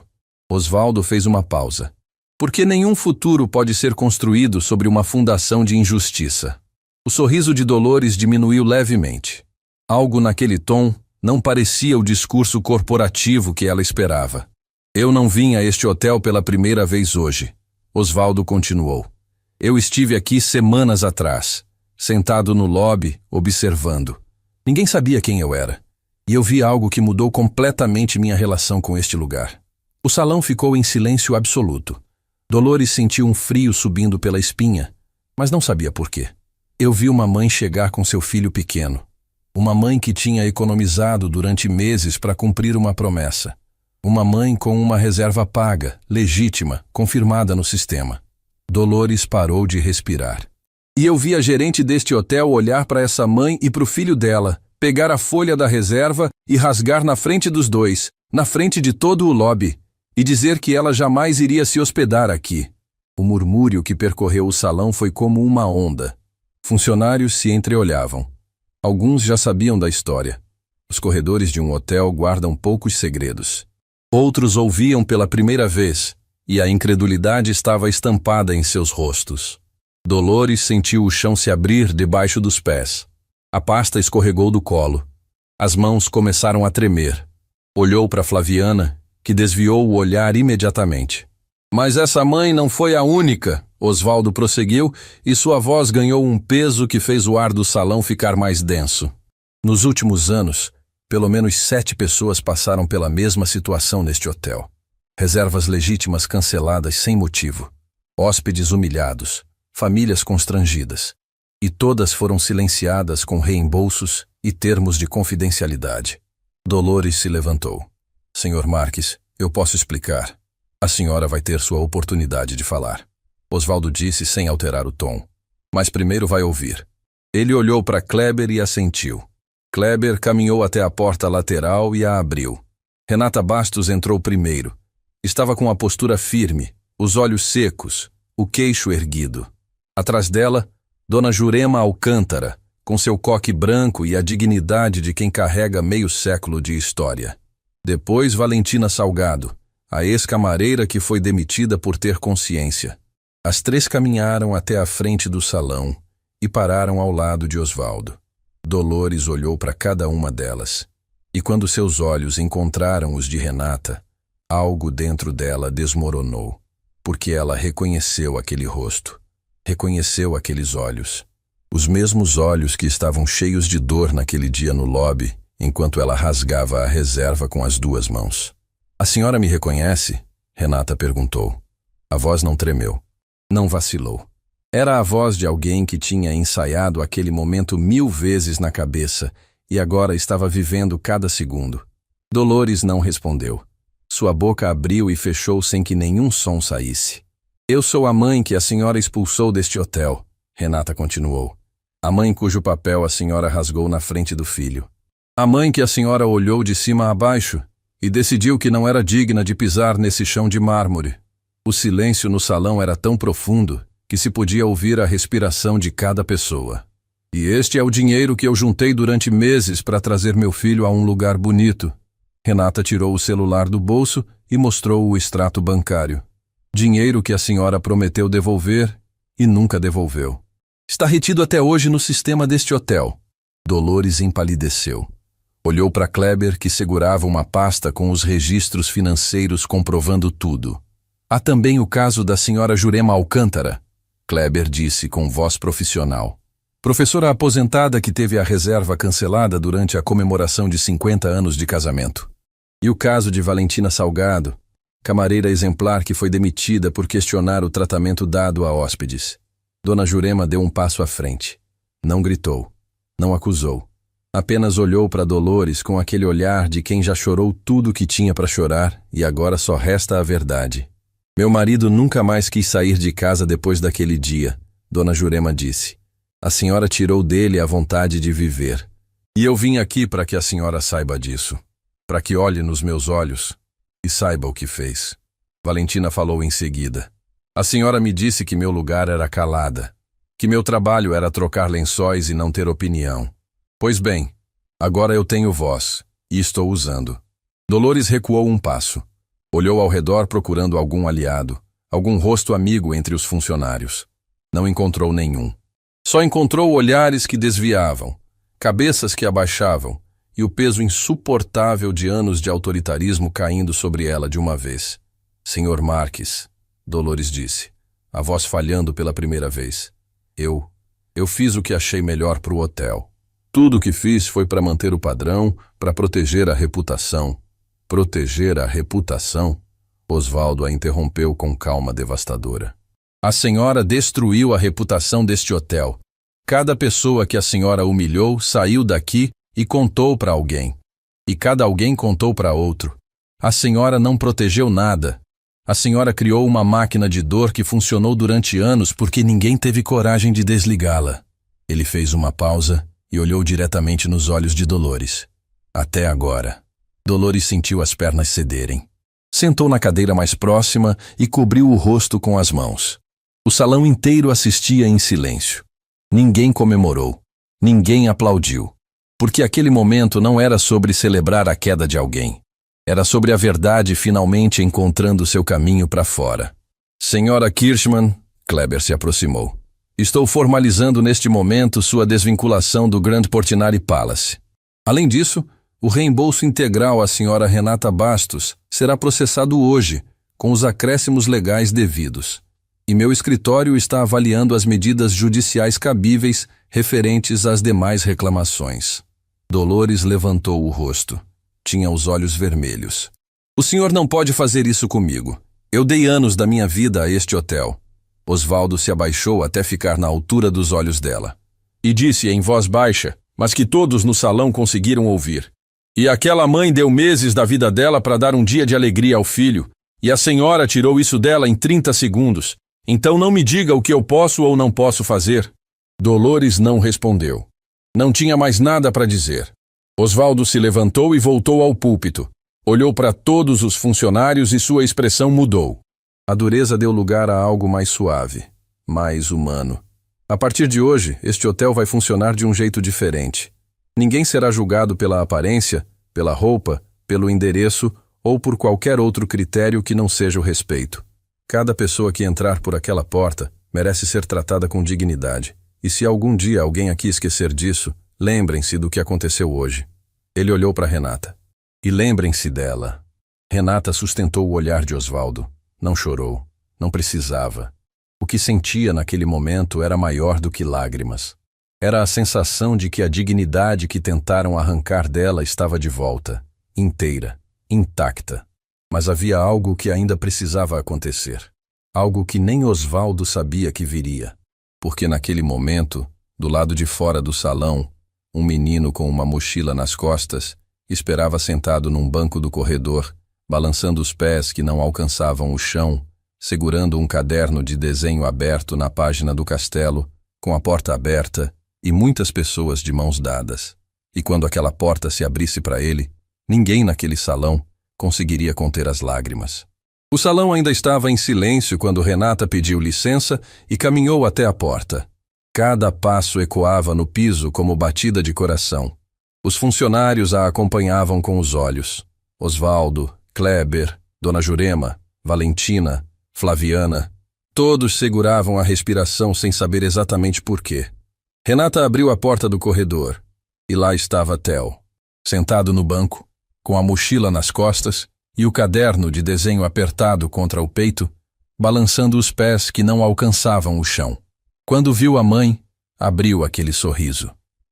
Oswaldo fez uma pausa. Porque nenhum futuro pode ser construído sobre uma fundação de injustiça. O sorriso de Dolores diminuiu levemente. Algo naquele tom não parecia o discurso corporativo que ela esperava. Eu não vim a este hotel pela primeira vez hoje. Oswaldo continuou. Eu estive aqui semanas atrás, sentado no lobby, observando. Ninguém sabia quem eu era. E eu vi algo que mudou completamente minha relação com este lugar. O salão ficou em silêncio absoluto. Dolores sentiu um frio subindo pela espinha, mas não sabia por quê. Eu vi uma mãe chegar com seu filho pequeno. Uma mãe que tinha economizado durante meses para cumprir uma promessa. Uma mãe com uma reserva paga, legítima, confirmada no sistema. Dolores parou de respirar. E eu vi a gerente deste hotel olhar para essa mãe e para o filho dela, pegar a folha da reserva e rasgar na frente dos dois, na frente de todo o lobby, e dizer que ela jamais iria se hospedar aqui. O murmúrio que percorreu o salão foi como uma onda. Funcionários se entreolhavam. Alguns já sabiam da história. Os corredores de um hotel guardam poucos segredos. Outros ouviam pela primeira vez, e a incredulidade estava estampada em seus rostos. Dolores sentiu o chão se abrir debaixo dos pés. A pasta escorregou do colo. As mãos começaram a tremer. Olhou para Flaviana, que desviou o olhar imediatamente. Mas essa mãe não foi a única, Oswaldo prosseguiu, e sua voz ganhou um peso que fez o ar do salão ficar mais denso. Nos últimos anos, pelo menos 7 pessoas passaram pela mesma situação neste hotel. Reservas legítimas canceladas sem motivo. Hóspedes humilhados. Famílias constrangidas. E todas foram silenciadas com reembolsos e termos de confidencialidade. Dolores se levantou. Senhor Marques, eu posso explicar. A senhora vai ter sua oportunidade de falar. Oswaldo disse sem alterar o tom. Mas primeiro vai ouvir. Ele olhou para Kleber e assentiu. Kleber caminhou até a porta lateral e a abriu. Renata Bastos entrou primeiro. Estava com a postura firme, os olhos secos, o queixo erguido. Atrás dela, Dona Jurema Alcântara, com seu coque branco e a dignidade de quem carrega meio século de história. Depois Valentina Salgado, a ex-camareira que foi demitida por ter consciência. As 3 caminharam até a frente do salão e pararam ao lado de Oswaldo. Dolores olhou para cada uma delas, e quando seus olhos encontraram os de Renata, algo dentro dela desmoronou, porque ela reconheceu aquele rosto, reconheceu aqueles olhos, os mesmos olhos que estavam cheios de dor naquele dia no lobby, enquanto ela rasgava a reserva com as 2 mãos. A senhora me reconhece? Renata perguntou. A voz não tremeu, não vacilou. Era a voz de alguém que tinha ensaiado aquele momento 1000 vezes na cabeça e agora estava vivendo cada segundo. Dolores não respondeu. Sua boca abriu e fechou sem que nenhum som saísse. Eu sou a mãe que a senhora expulsou deste hotel, Renata continuou. A mãe cujo papel a senhora rasgou na frente do filho. A mãe que a senhora olhou de cima a baixo e decidiu que não era digna de pisar nesse chão de mármore. O silêncio no salão era tão profundo que se podia ouvir a respiração de cada pessoa. E este é o dinheiro que eu juntei durante meses para trazer meu filho a um lugar bonito. Renata tirou o celular do bolso e mostrou o extrato bancário. Dinheiro que a senhora prometeu devolver e nunca devolveu. Está retido até hoje no sistema deste hotel. Dolores empalideceu. Olhou para Kleber, que segurava uma pasta com os registros financeiros comprovando tudo. Há também o caso da senhora Jurema Alcântara, Kleber disse com voz profissional. Professora aposentada que teve a reserva cancelada durante a comemoração de 50 anos de casamento. E o caso de Valentina Salgado, camareira exemplar que foi demitida por questionar o tratamento dado a hóspedes. Dona Jurema deu um passo à frente. Não gritou. Não acusou. Apenas olhou para Dolores com aquele olhar de quem já chorou tudo o que tinha para chorar e agora só resta a verdade. Meu marido nunca mais quis sair de casa depois daquele dia, Dona Jurema disse. A senhora tirou dele a vontade de viver. E eu vim aqui para que a senhora saiba disso. Para que olhe nos meus olhos e saiba o que fez. Valentina falou em seguida. A senhora me disse que meu lugar era calada, que meu trabalho era trocar lençóis e não ter opinião. Pois bem, agora eu tenho voz, e estou usando. Dolores recuou um passo. Olhou ao redor procurando algum aliado, algum rosto amigo entre os funcionários. Não encontrou nenhum. Só encontrou olhares que desviavam, cabeças que abaixavam, e o peso insuportável de anos de autoritarismo caindo sobre ela de uma vez. Senhor Marques, Dolores disse, a voz falhando pela primeira vez. Eu fiz o que achei melhor para o hotel. Tudo o que fiz foi para manter o padrão, para proteger a reputação. Proteger a reputação? Osvaldo a interrompeu com calma devastadora. A senhora destruiu a reputação deste hotel. Cada pessoa que a senhora humilhou saiu daqui e contou para alguém. E cada alguém contou para outro. A senhora não protegeu nada. A senhora criou uma máquina de dor que funcionou durante anos porque ninguém teve coragem de desligá-la. Ele fez uma pausa e olhou diretamente nos olhos de Dolores. Até agora. Dolores sentiu as pernas cederem. Sentou na cadeira mais próxima e cobriu o rosto com as mãos. O salão inteiro assistia em silêncio. Ninguém comemorou. Ninguém aplaudiu. Porque aquele momento não era sobre celebrar a queda de alguém. Era sobre a verdade finalmente encontrando seu caminho para fora. Senhora Kirschmann, Kleber se aproximou. Estou formalizando neste momento sua desvinculação do Grand Portinari Palace. Além disso, o reembolso integral à senhora Renata Bastos será processado hoje, com os acréscimos legais devidos. E meu escritório está avaliando as medidas judiciais cabíveis referentes às demais reclamações. Dolores levantou o rosto. Tinha os olhos vermelhos. O senhor não pode fazer isso comigo. Eu dei anos da minha vida a este hotel. Osvaldo se abaixou até ficar na altura dos olhos dela. E disse em voz baixa, mas que todos no salão conseguiram ouvir. E aquela mãe deu meses da vida dela para dar um dia de alegria ao filho, e a senhora tirou isso dela em 30 segundos. Então não me diga o que eu posso ou não posso fazer. Dolores não respondeu. Não tinha mais nada para dizer. Osvaldo se levantou e voltou ao púlpito. Olhou para todos os funcionários e sua expressão mudou. A dureza deu lugar a algo mais suave, mais humano. A partir de hoje, este hotel vai funcionar de um jeito diferente. Ninguém será julgado pela aparência, pela roupa, pelo endereço ou por qualquer outro critério que não seja o respeito. Cada pessoa que entrar por aquela porta merece ser tratada com dignidade. E se algum dia alguém aqui esquecer disso, lembrem-se do que aconteceu hoje. Ele olhou para Renata. E lembrem-se dela. Renata sustentou o olhar de Osvaldo. Não chorou. Não precisava. O que sentia naquele momento era maior do que lágrimas. Era a sensação de que a dignidade que tentaram arrancar dela estava de volta, inteira, intacta. Mas havia algo que ainda precisava acontecer. Algo que nem Osvaldo sabia que viria. Porque naquele momento, do lado de fora do salão, um menino com uma mochila nas costas esperava sentado num banco do corredor, balançando os pés que não alcançavam o chão, segurando um caderno de desenho aberto na página do castelo, com a porta aberta e muitas pessoas de mãos dadas. E quando aquela porta se abrisse para ele, ninguém naquele salão conseguiria conter as lágrimas. O salão ainda estava em silêncio quando Renata pediu licença e caminhou até a porta. Cada passo ecoava no piso como batida de coração. Os funcionários a acompanhavam com os olhos. Osvaldo, Kleber, Dona Jurema, Valentina, Flaviana. Todos seguravam a respiração sem saber exatamente por quê. Renata abriu a porta do corredor e lá estava Theo, sentado no banco, com a mochila nas costas e o caderno de desenho apertado contra o peito, balançando os pés que não alcançavam o chão. Quando viu a mãe, abriu aquele sorriso.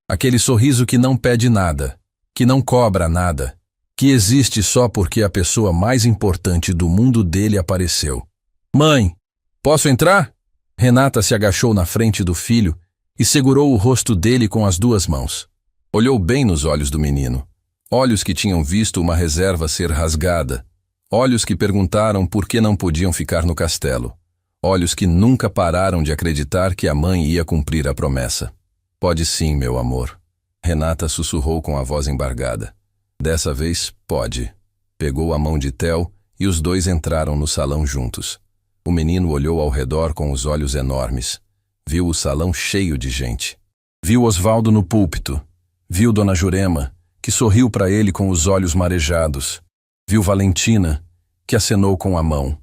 Aquele sorriso que não pede nada, que não cobra nada, que existe só porque a pessoa mais importante do mundo dele apareceu. Mãe, posso entrar? Renata se agachou na frente do filho e segurou o rosto dele com as duas mãos. Olhou bem nos olhos do menino. Olhos que tinham visto uma reserva ser rasgada. Olhos que perguntaram por que não podiam ficar no castelo. Olhos que nunca pararam de acreditar que a mãe ia cumprir a promessa. Pode sim, meu amor. Renata sussurrou com a voz embargada. Dessa vez, pode. Pegou a mão de Theo e os dois entraram no salão juntos. O menino olhou ao redor com os olhos enormes. Viu o salão cheio de gente. Viu Osvaldo no púlpito. Viu Dona Jurema, que sorriu para ele com os olhos marejados. Viu Valentina, que acenou com a mão.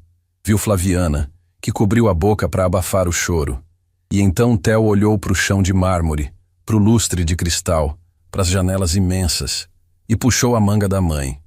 Viu Flaviana, que cobriu a boca para abafar o choro. E então Theo olhou para o chão de mármore, para o lustre de cristal, para as janelas imensas, e puxou a manga da mãe.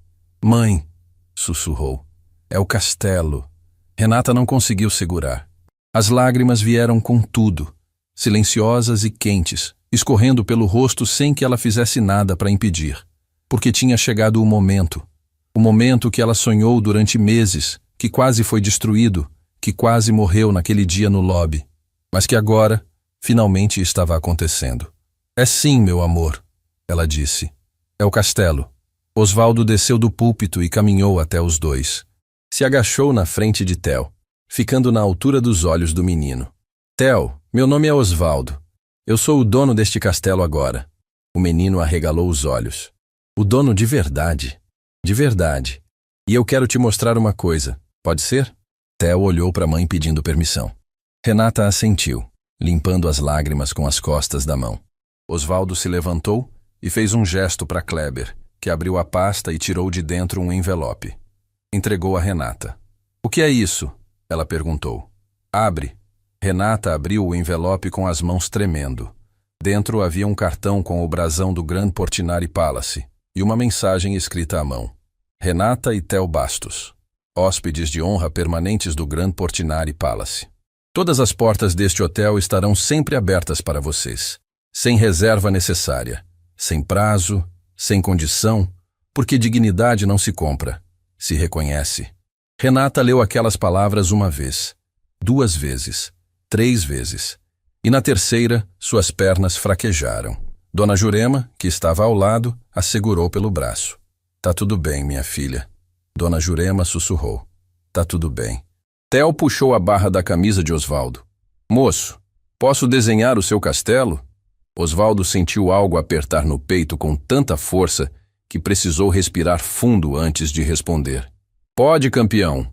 Mãe, sussurrou, é o castelo. Renata não conseguiu segurar. As lágrimas vieram com tudo, silenciosas e quentes, escorrendo pelo rosto sem que ela fizesse nada para impedir. Porque tinha chegado o momento que ela sonhou durante meses, que quase foi destruído, que quase morreu naquele dia no lobby, mas que agora, finalmente estava acontecendo. É sim, meu amor, ela disse. É o castelo. Osvaldo desceu do púlpito e caminhou até os dois. Se agachou na frente de Theo, ficando na altura dos olhos do menino. Theo, meu nome é Osvaldo. Eu sou o dono deste castelo agora. O menino arregalou os olhos. O dono de verdade. De verdade. E eu quero te mostrar uma coisa. Pode ser? Theo olhou para a mãe pedindo permissão. Renata assentiu, limpando as lágrimas com as costas da mão. Osvaldo se levantou e fez um gesto para Kleber, que abriu a pasta e tirou de dentro um envelope. Entregou a Renata. O que é isso? Ela perguntou. Abre. Renata abriu o envelope com as mãos tremendo. Dentro havia um cartão com o brasão do Grand Portinari Palace e uma mensagem escrita à mão. Renata e Theo Bastos, hóspedes de honra permanentes do Grand Portinari Palace. Todas as portas deste hotel estarão sempre abertas para vocês, sem reserva necessária, sem prazo, sem condição, porque dignidade não se compra, se reconhece. Renata leu aquelas palavras uma vez, 2 vezes, 3 vezes, e na terceira suas pernas fraquejaram. Dona Jurema, que estava ao lado, a segurou pelo braço. Tá tudo bem, minha filha. Dona Jurema sussurrou. Tá tudo bem. Theo puxou a barra da camisa de Osvaldo. Moço, posso desenhar o seu castelo? Osvaldo sentiu algo apertar no peito com tanta força que precisou respirar fundo antes de responder. Pode, campeão.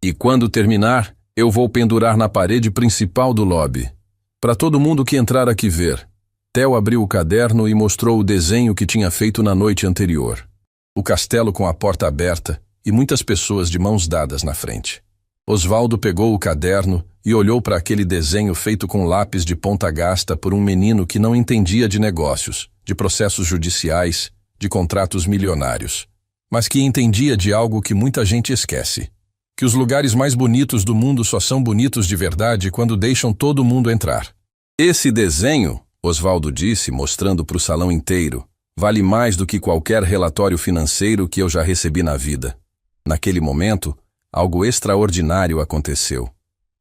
E quando terminar, eu vou pendurar na parede principal do lobby, para todo mundo que entrar aqui ver. Theo abriu o caderno e mostrou o desenho que tinha feito na noite anterior. O castelo com a porta aberta e muitas pessoas de mãos dadas na frente. Osvaldo pegou o caderno e olhou para aquele desenho feito com lápis de ponta gasta por um menino que não entendia de negócios, de processos judiciais, de contratos milionários, mas que entendia de algo que muita gente esquece. Que os lugares mais bonitos do mundo só são bonitos de verdade quando deixam todo mundo entrar. Esse desenho, Osvaldo disse, mostrando para o salão inteiro, vale mais do que qualquer relatório financeiro que eu já recebi na vida. Naquele momento, algo extraordinário aconteceu.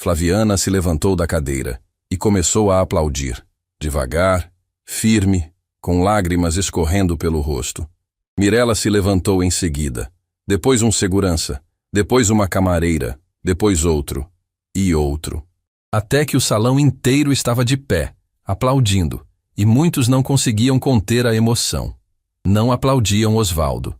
Flaviana se levantou da cadeira e começou a aplaudir, devagar, firme, com lágrimas escorrendo pelo rosto. Mirela se levantou em seguida, depois um segurança, depois uma camareira, depois outro, e outro. Até que o salão inteiro estava de pé, aplaudindo, e muitos não conseguiam conter a emoção. Não aplaudiam Osvaldo.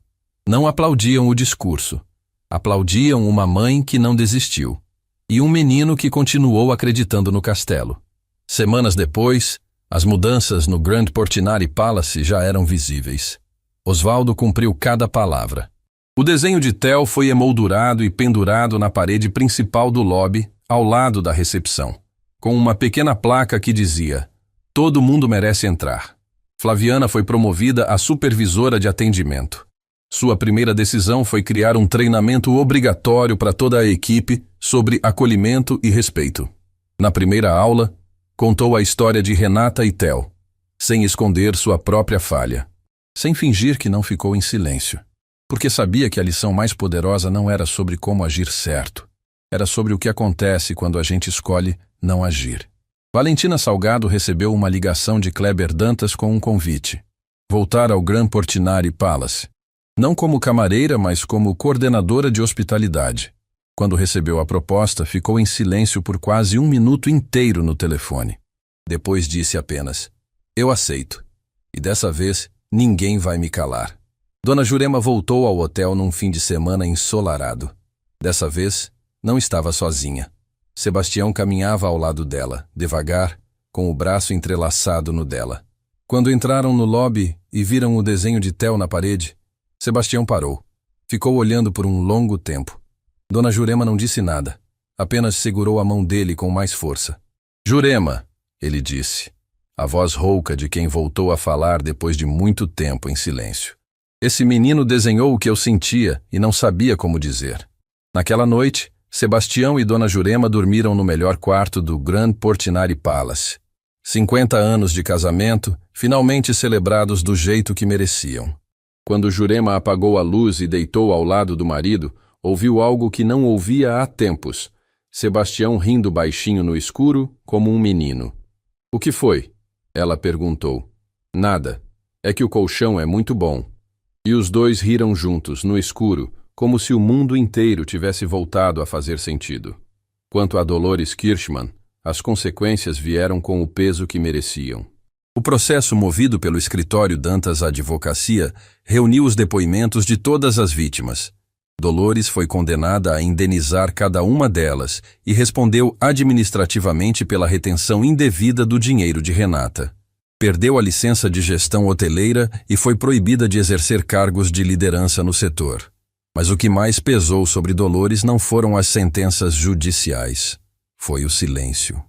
Não aplaudiam o discurso. Aplaudiam uma mãe que não desistiu. E um menino que continuou acreditando no castelo. Semanas depois, as mudanças no Grand Portinari Palace já eram visíveis. Osvaldo cumpriu cada palavra. O desenho de Theo foi emoldurado e pendurado na parede principal do lobby, ao lado da recepção, com uma pequena placa que dizia: "Todo mundo merece entrar." Flaviana foi promovida a supervisora de atendimento. Sua primeira decisão foi criar um treinamento obrigatório para toda a equipe sobre acolhimento e respeito. Na primeira aula, contou a história de Renata e Theo, sem esconder sua própria falha, sem fingir que não ficou em silêncio, porque sabia que a lição mais poderosa não era sobre como agir certo, era sobre o que acontece quando a gente escolhe não agir. Valentina Salgado recebeu uma ligação de Kleber Dantas com um convite: voltar ao Grand Portinari Palace. Não como camareira, mas como coordenadora de hospitalidade. Quando recebeu a proposta, ficou em silêncio por quase 1 minuto inteiro no telefone. Depois disse apenas: "Eu aceito. E dessa vez, ninguém vai me calar." Dona Jurema voltou ao hotel num fim de semana ensolarado. Dessa vez, não estava sozinha. Sebastião caminhava ao lado dela, devagar, com o braço entrelaçado no dela. Quando entraram no lobby e viram o desenho de Theo na parede, Sebastião parou. Ficou olhando por um longo tempo. Dona Jurema não disse nada, apenas segurou a mão dele com mais força. "Jurema", ele disse, a voz rouca de quem voltou a falar depois de muito tempo em silêncio. "Esse menino desenhou o que eu sentia e não sabia como dizer." Naquela noite, Sebastião e Dona Jurema dormiram no melhor quarto do Grand Portinari Palace. 50 anos de casamento, finalmente celebrados do jeito que mereciam. Quando Jurema apagou a luz e deitou ao lado do marido, ouviu algo que não ouvia há tempos. Sebastião rindo baixinho no escuro, como um menino. "O que foi?" ela perguntou. "Nada. É que o colchão é muito bom." E os dois riram juntos, no escuro, como se o mundo inteiro tivesse voltado a fazer sentido. Quanto a Dolores Kirschmann, as consequências vieram com o peso que mereciam. O processo movido pelo escritório Dantas Advocacia reuniu os depoimentos de todas as vítimas. Dolores foi condenada a indenizar cada uma delas e respondeu administrativamente pela retenção indevida do dinheiro de Renata. Perdeu a licença de gestão hoteleira e foi proibida de exercer cargos de liderança no setor. Mas o que mais pesou sobre Dolores não foram as sentenças judiciais. Foi o silêncio.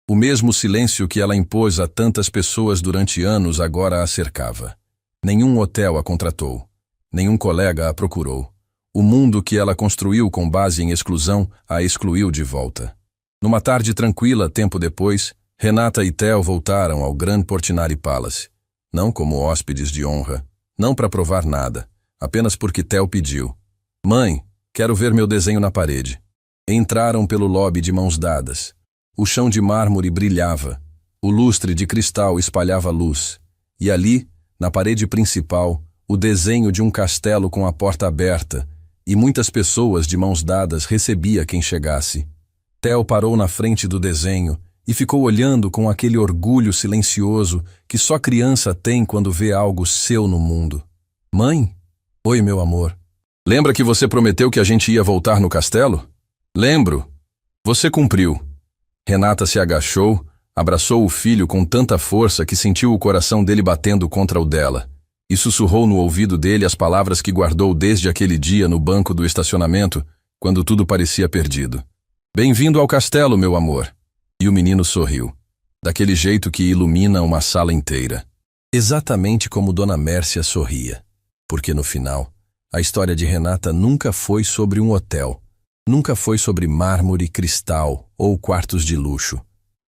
O mesmo silêncio que ela impôs a tantas pessoas durante anos agora a cercava. Nenhum hotel a contratou. Nenhum colega a procurou. O mundo que ela construiu com base em exclusão a excluiu de volta. Numa tarde tranquila, tempo depois, Renata e Theo voltaram ao Grand Portinari Palace. Não como hóspedes de honra. Não para provar nada. Apenas porque Theo pediu. "Mãe, quero ver meu desenho na parede." Entraram pelo lobby de mãos dadas. O chão de mármore brilhava. O lustre de cristal espalhava luz. E ali, na parede principal, o desenho de um castelo com a porta aberta, e muitas pessoas de mãos dadas recebia quem chegasse. Theo parou na frente do desenho e ficou olhando com aquele orgulho silencioso que só criança tem quando vê algo seu no mundo. "Mãe? Oi, meu amor. Lembra que você prometeu que a gente ia voltar no castelo?" "Lembro. Você cumpriu." Renata se agachou, abraçou o filho com tanta força que sentiu o coração dele batendo contra o dela, e sussurrou no ouvido dele as palavras que guardou desde aquele dia no banco do estacionamento, quando tudo parecia perdido. "Bem-vindo ao castelo, meu amor." E o menino sorriu, daquele jeito que ilumina uma sala inteira. Exatamente como Dona Mércia sorria, porque no final, a história de Renata nunca foi sobre um hotel, nunca foi sobre mármore, cristal ou quartos de luxo.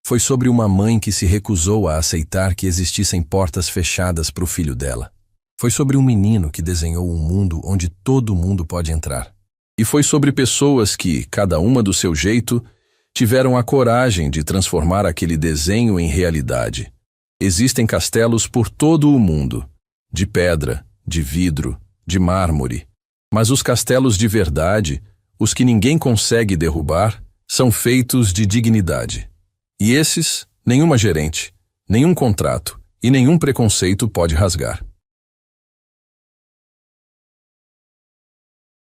Foi sobre uma mãe que se recusou a aceitar que existissem portas fechadas para o filho dela. Foi sobre um menino que desenhou um mundo onde todo mundo pode entrar. E foi sobre pessoas que, cada uma do seu jeito, tiveram a coragem de transformar aquele desenho em realidade. Existem castelos por todo o mundo, de pedra, de vidro, de mármore. Mas os castelos de verdade, os que ninguém consegue derrubar, são feitos de dignidade. E esses, nenhuma gerente, nenhum contrato e nenhum preconceito pode rasgar.